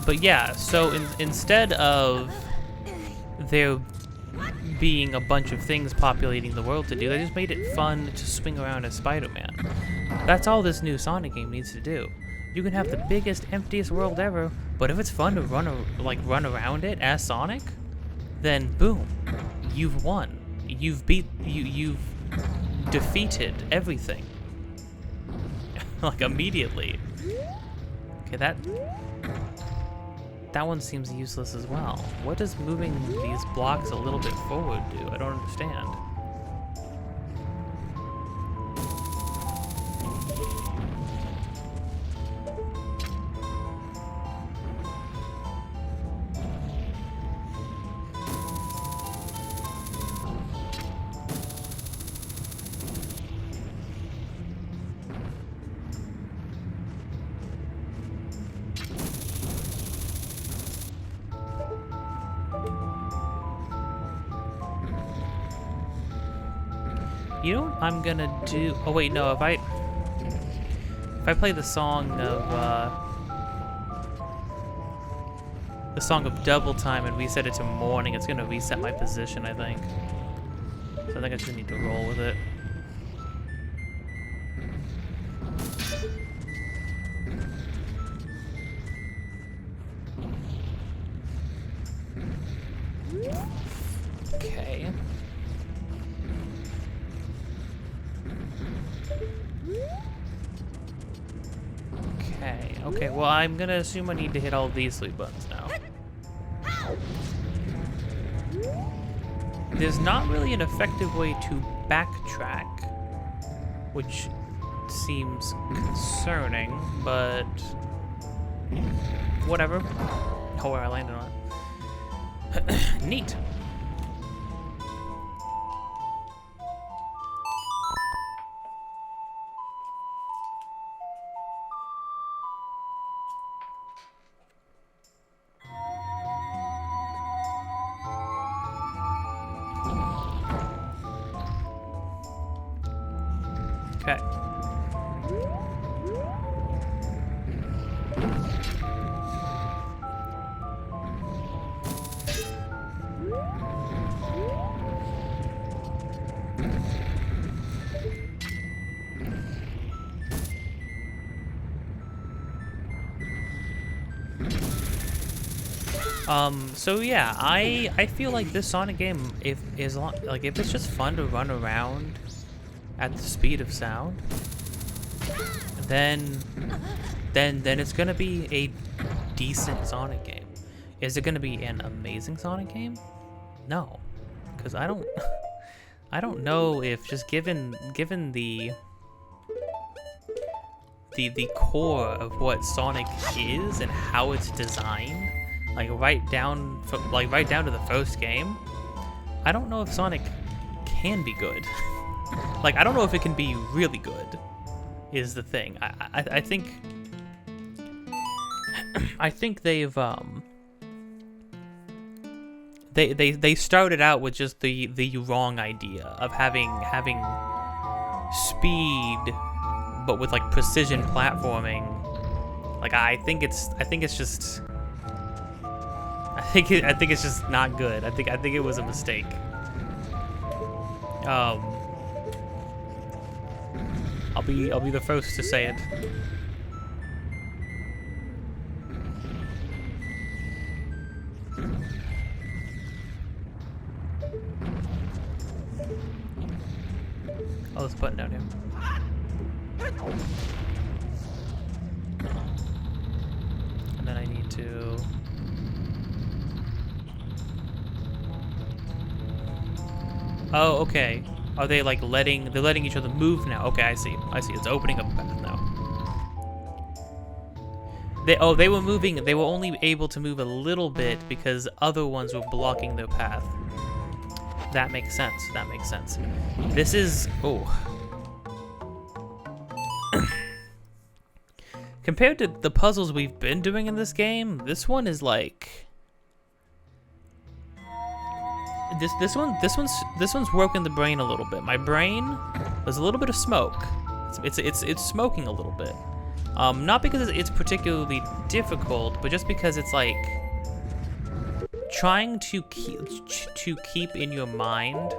But yeah, so instead of there being a bunch of things populating the world to do, they just made it fun to swing around as Spider-Man. That's all this new Sonic game needs to do. You can have the biggest, emptiest world ever, but if it's fun to run around it as Sonic, then boom, you've won. You've defeated everything. Like immediately. Okay, that one seems useless as well. What does moving these blocks a little bit forward do? I don't understand. You know what I'm gonna do? Oh wait, no. If I play the song of double time and reset it to morning, it's gonna reset my position, I think. So I think I just need to roll with it. Okay. Okay, well, I'm gonna assume I need to hit all these 3 buttons now. There's not really an effective way to backtrack, which seems concerning, but whatever. Oh, where I landed on it. Neat. Okay. So yeah, I feel like this Sonic game, if it's just fun to run around at the speed of sound, then it's gonna be a decent Sonic game. Is it gonna be an amazing Sonic game? No, because I don't know if, just given the core of what Sonic is and how it's designed, right down to the first game, I don't know if Sonic can be good. I don't know if it can be really good, is the thing. I think they've they started out with just the wrong idea of having speed, but with precision platforming. I think it's just not good. I think it was a mistake. I'll be the first to say it. Oh, this button down here. And then I need to... Oh, okay. Are they like they're letting each other move now? Okay, I see. I see. It's opening up a path now. They were moving, they were only able to move a little bit because other ones were blocking their path. That makes sense. That makes sense. This is... Oh. Compared to the puzzles we've been doing in this game, this one is like... This one's broken the brain a little bit. My brain, there's a little bit of smoke. It's smoking a little bit. Not because it's particularly difficult, but just because it's like trying to keep in your mind,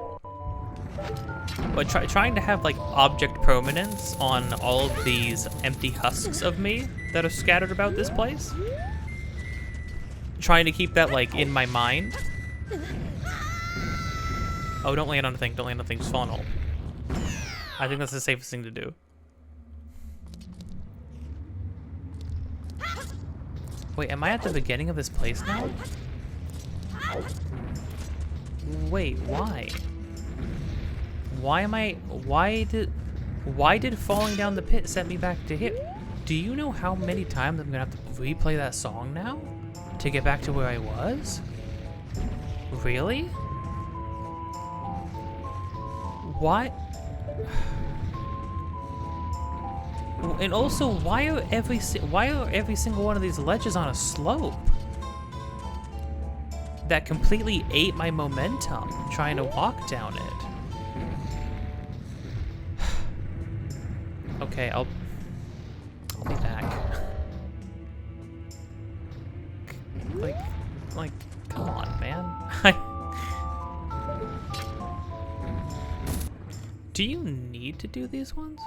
but trying to have like object permanence on all of these empty husks of me that are scattered about this place. Trying to keep that like in my mind. Oh, don't land on a thing. Don't land on a thing. Just fall in a hole. I think that's the safest thing to do. Wait, am I at the beginning of this place now? Wait, why? Why did falling down the pit set me back to here? Do you know how many times I'm gonna have to replay that song now? To get back to where I was? Really? Why? And also, why are every single one of these ledges on a slope? That completely ate my momentum trying to walk down it. Okay, I'll be back. Like, come on, man. Do you need to do these ones?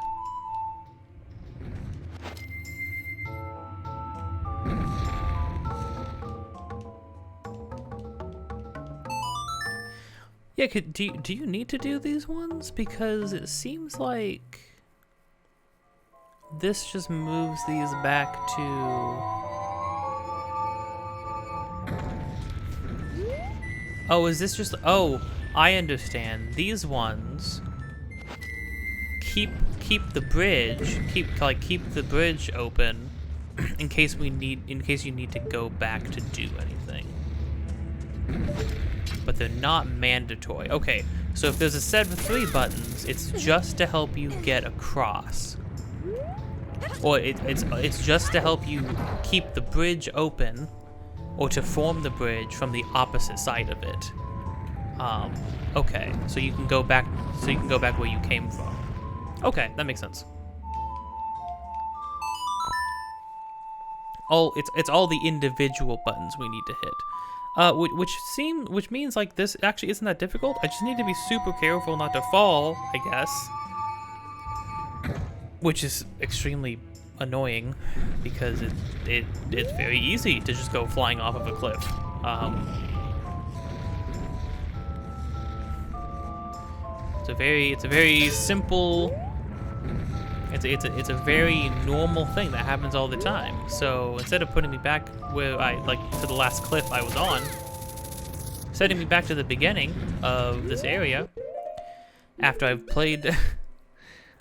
Yeah, do you need to do these ones? Because it seems like this just moves these back to... Oh, is this just... Oh, I understand. These ones keep the bridge, keep the bridge open in case you need to go back to do anything. But they're not mandatory. Okay, so if there's a set of 3 buttons, it's just to help you get across. Or it's just to help you keep the bridge open, or to form the bridge from the opposite side of it. Okay, so you can go back where you came from. Okay, that makes sense. It's all the individual buttons we need to hit. Which means like this actually isn't that difficult. I just need to be super careful not to fall, I guess. Which is extremely annoying because it's very easy to just go flying off of a cliff. It's a very simple. It's a very normal thing that happens all the time. So instead of putting me back where to the last cliff I was on, setting me back to the beginning of this area, after I've played,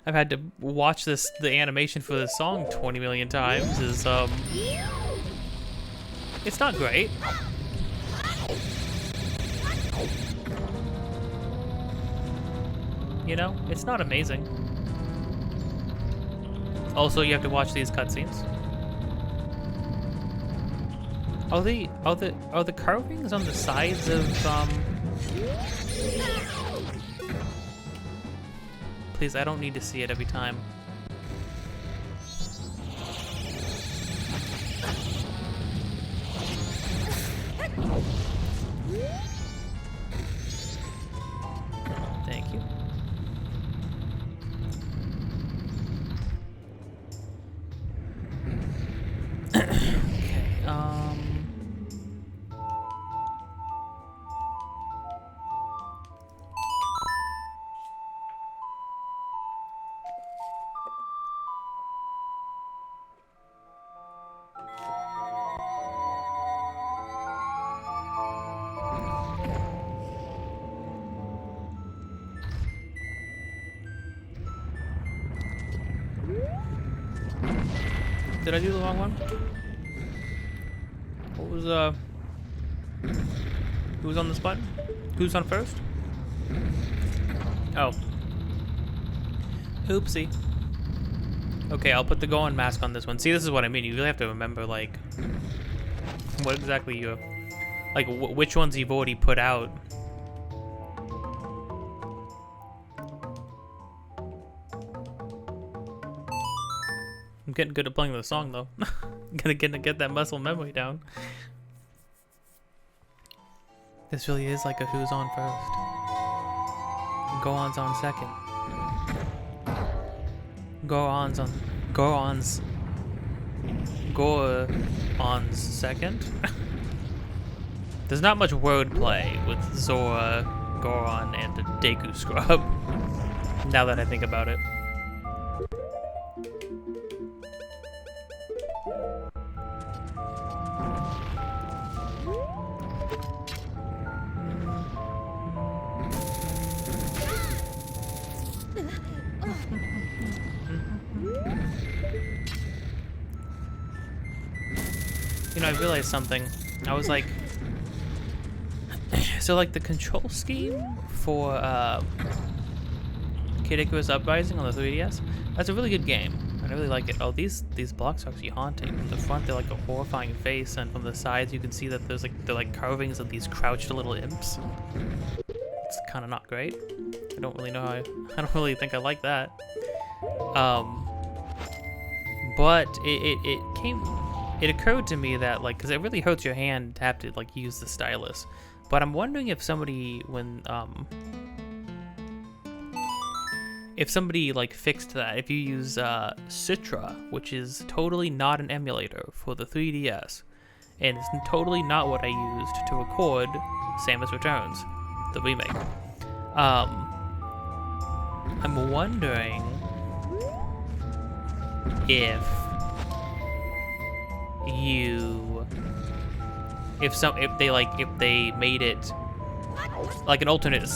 I've had to watch the animation for this song 20 million times, is it's not great. You know, it's not amazing. Also, you have to watch these cutscenes. Are the carvings on the sides of Please, I don't need to see it every time. Thank you. Did I do the wrong one? What was who's on this button? Who's on first? Oh. Oopsie. Okay, I'll put the Goron mask on this one. See, this is what I mean. You really have to remember, like, what exactly you're, like, which ones you've already put out. I'm getting good at playing the song, though. Gonna get that muscle memory down. This really is like a who's on first. Goron's on second. Goron's second. There's not much wordplay with Zora, Goron, and Deku Scrub. Now that I think about it. You know, I realized something. I was like, so like the control scheme for Kid Icarus Uprising on the 3DS, that's a really good game. I really like it. Oh, these blocks are actually haunting. From the front, they're like a horrifying face, and from the sides, you can see that there's like they're like carvings of these crouched little imps. It's kind of not great. I don't really know how. I don't really think I like that. But it occurred to me that, like, because it really hurts your hand to have to, like, use the stylus. But I'm wondering if somebody, if somebody, like, fixed that, if you use, Citra, which is totally not an emulator for the 3DS, and it's totally not what I used to record Samus Returns, the remake. I'm wondering if they made it like an alternate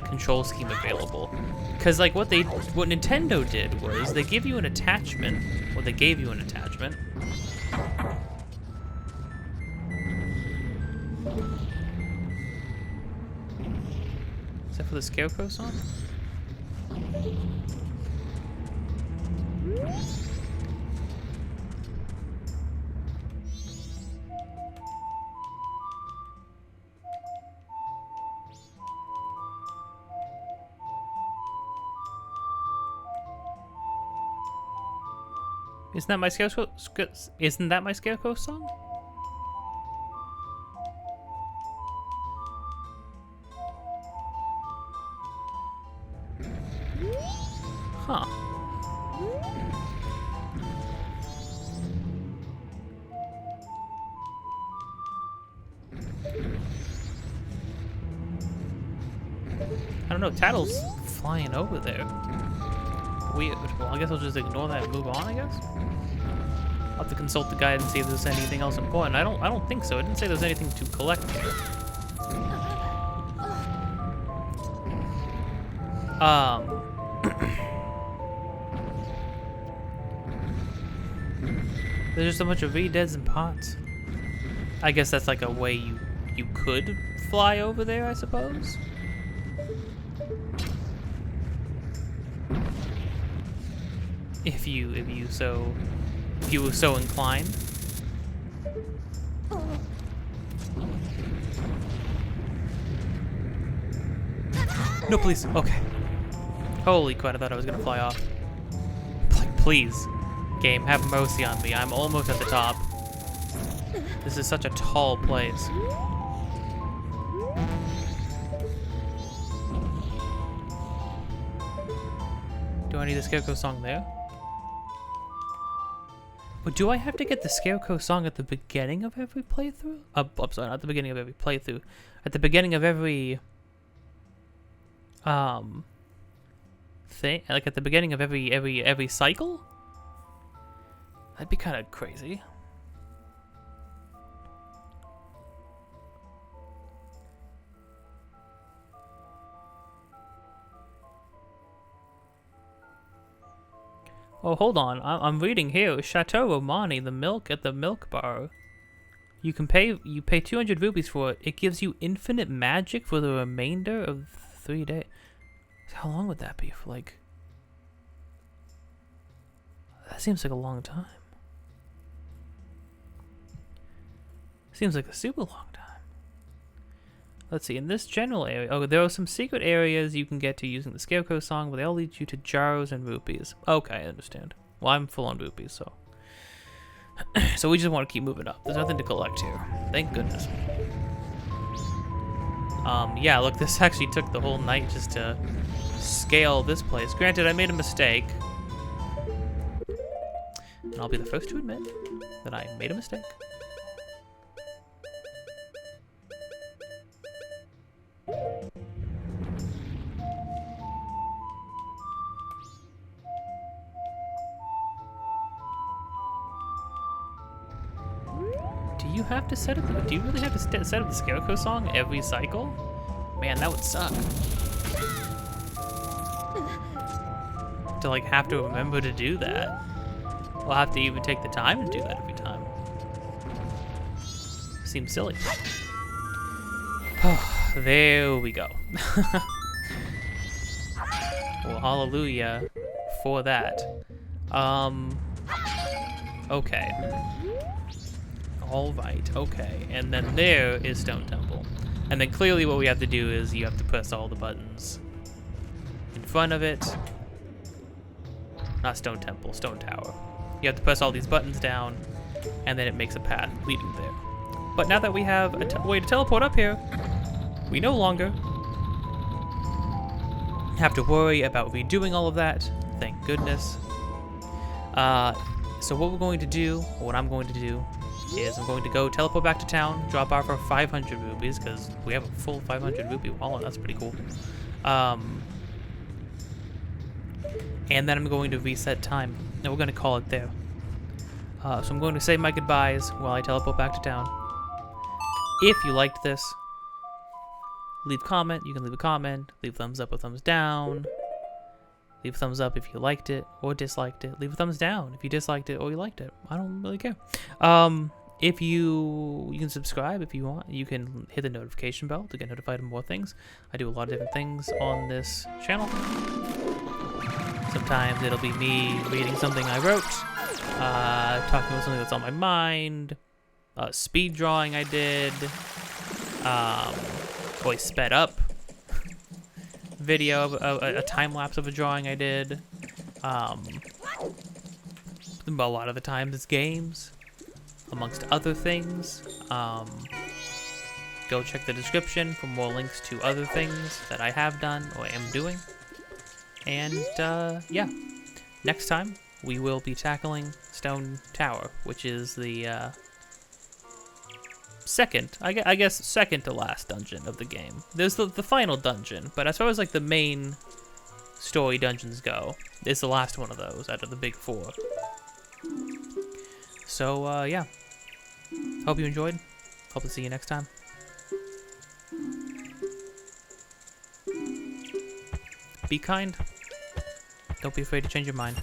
control scheme available, because like what Nintendo did was they give you an attachment, or they gave you an attachment. Is that for the Scarecrow song? Isn't that my Scarecrow? Isn't that my Scarecrow song? Huh. I don't know. Tattle's flying over there. Weird. Well, I guess I'll just ignore that and move on, I guess. I'll have to consult the guide and see if there's anything else important. I don't think so. It didn't say there's anything to collect here. There's just a bunch of V-Deads and pots. I guess that's like a way you could fly over there, I suppose. If you were so inclined. No, please. Okay. Holy crap, I thought I was gonna fly off. Please, game, have mercy on me. I'm almost at the top. This is such a tall place. Do I need the Scarecrow song there? But do I have to get the Scarecrow song at the beginning of every playthrough? I'm sorry, not the beginning of every playthrough. At the beginning of every thing, like at the beginning of every cycle? That'd be kind of crazy. Oh, hold on. I'm reading here. Chateau Romani, the milk at the milk bar. You pay 200 rupees for it. It gives you infinite magic for the remainder of 3 days. How long would that be? For like... That seems like a long time. Seems like a super long time. Let's see, in this general area... Oh, there are some secret areas you can get to using the Scarecrow song, but they all lead you to jars and rupees. Okay, I understand. Well, I'm full on rupees, so... So we just want to keep moving up. There's nothing to collect here. Thank goodness. Yeah, look, this actually took the whole night just to scale this place. Granted, I made a mistake. And I'll be the first to admit that I made a mistake. Do you have to set up? Do you really have to set up the Scarecrow song every cycle? Man, that would suck. To like have to remember to do that. We'll have to even take the time to do that every time. Seems silly. There we go. Well, hallelujah for that. Okay. Alright, okay. And then there is Stone Temple. And then clearly what we have to do is you have to press all the buttons in front of it. Not Stone Temple, Stone Tower. You have to press all these buttons down, and then it makes a path leading there. But now that we have a way to teleport up here, we no longer have to worry about redoing all of that. Thank goodness. So what we're going to do, or what I'm going to do, is I'm going to go teleport back to town, drop off our 500 rupees, because we have a full 500 rupee wallet. That's pretty cool. And then I'm going to reset time, and we're going to call it there. So I'm going to say my goodbyes while I teleport back to town. If you liked this, leave a comment. You can leave a comment, leave a thumbs up or thumbs down. Leave a thumbs up if you liked it or disliked it. Leave a thumbs down if you disliked it or you liked it. I don't really care. If you can subscribe if you want. You can hit the notification bell to get notified of more things. I do a lot of different things on this channel. Sometimes it'll be me reading something I wrote, talking about something that's on my mind, speed drawing I did, always sped up video of a time lapse of a drawing I did. A lot of the times it's games, amongst other things. Go check the description for more links to other things that I have done or am doing. And yeah, next time we will be tackling Stone Tower, which is the second, I guess second to last dungeon of the game. There's the final dungeon, but as far as like the main story dungeons go, it's the last one of those out of the big four. So yeah, hope you enjoyed. Hope to see you next time. Be kind. Don't be afraid to change your mind.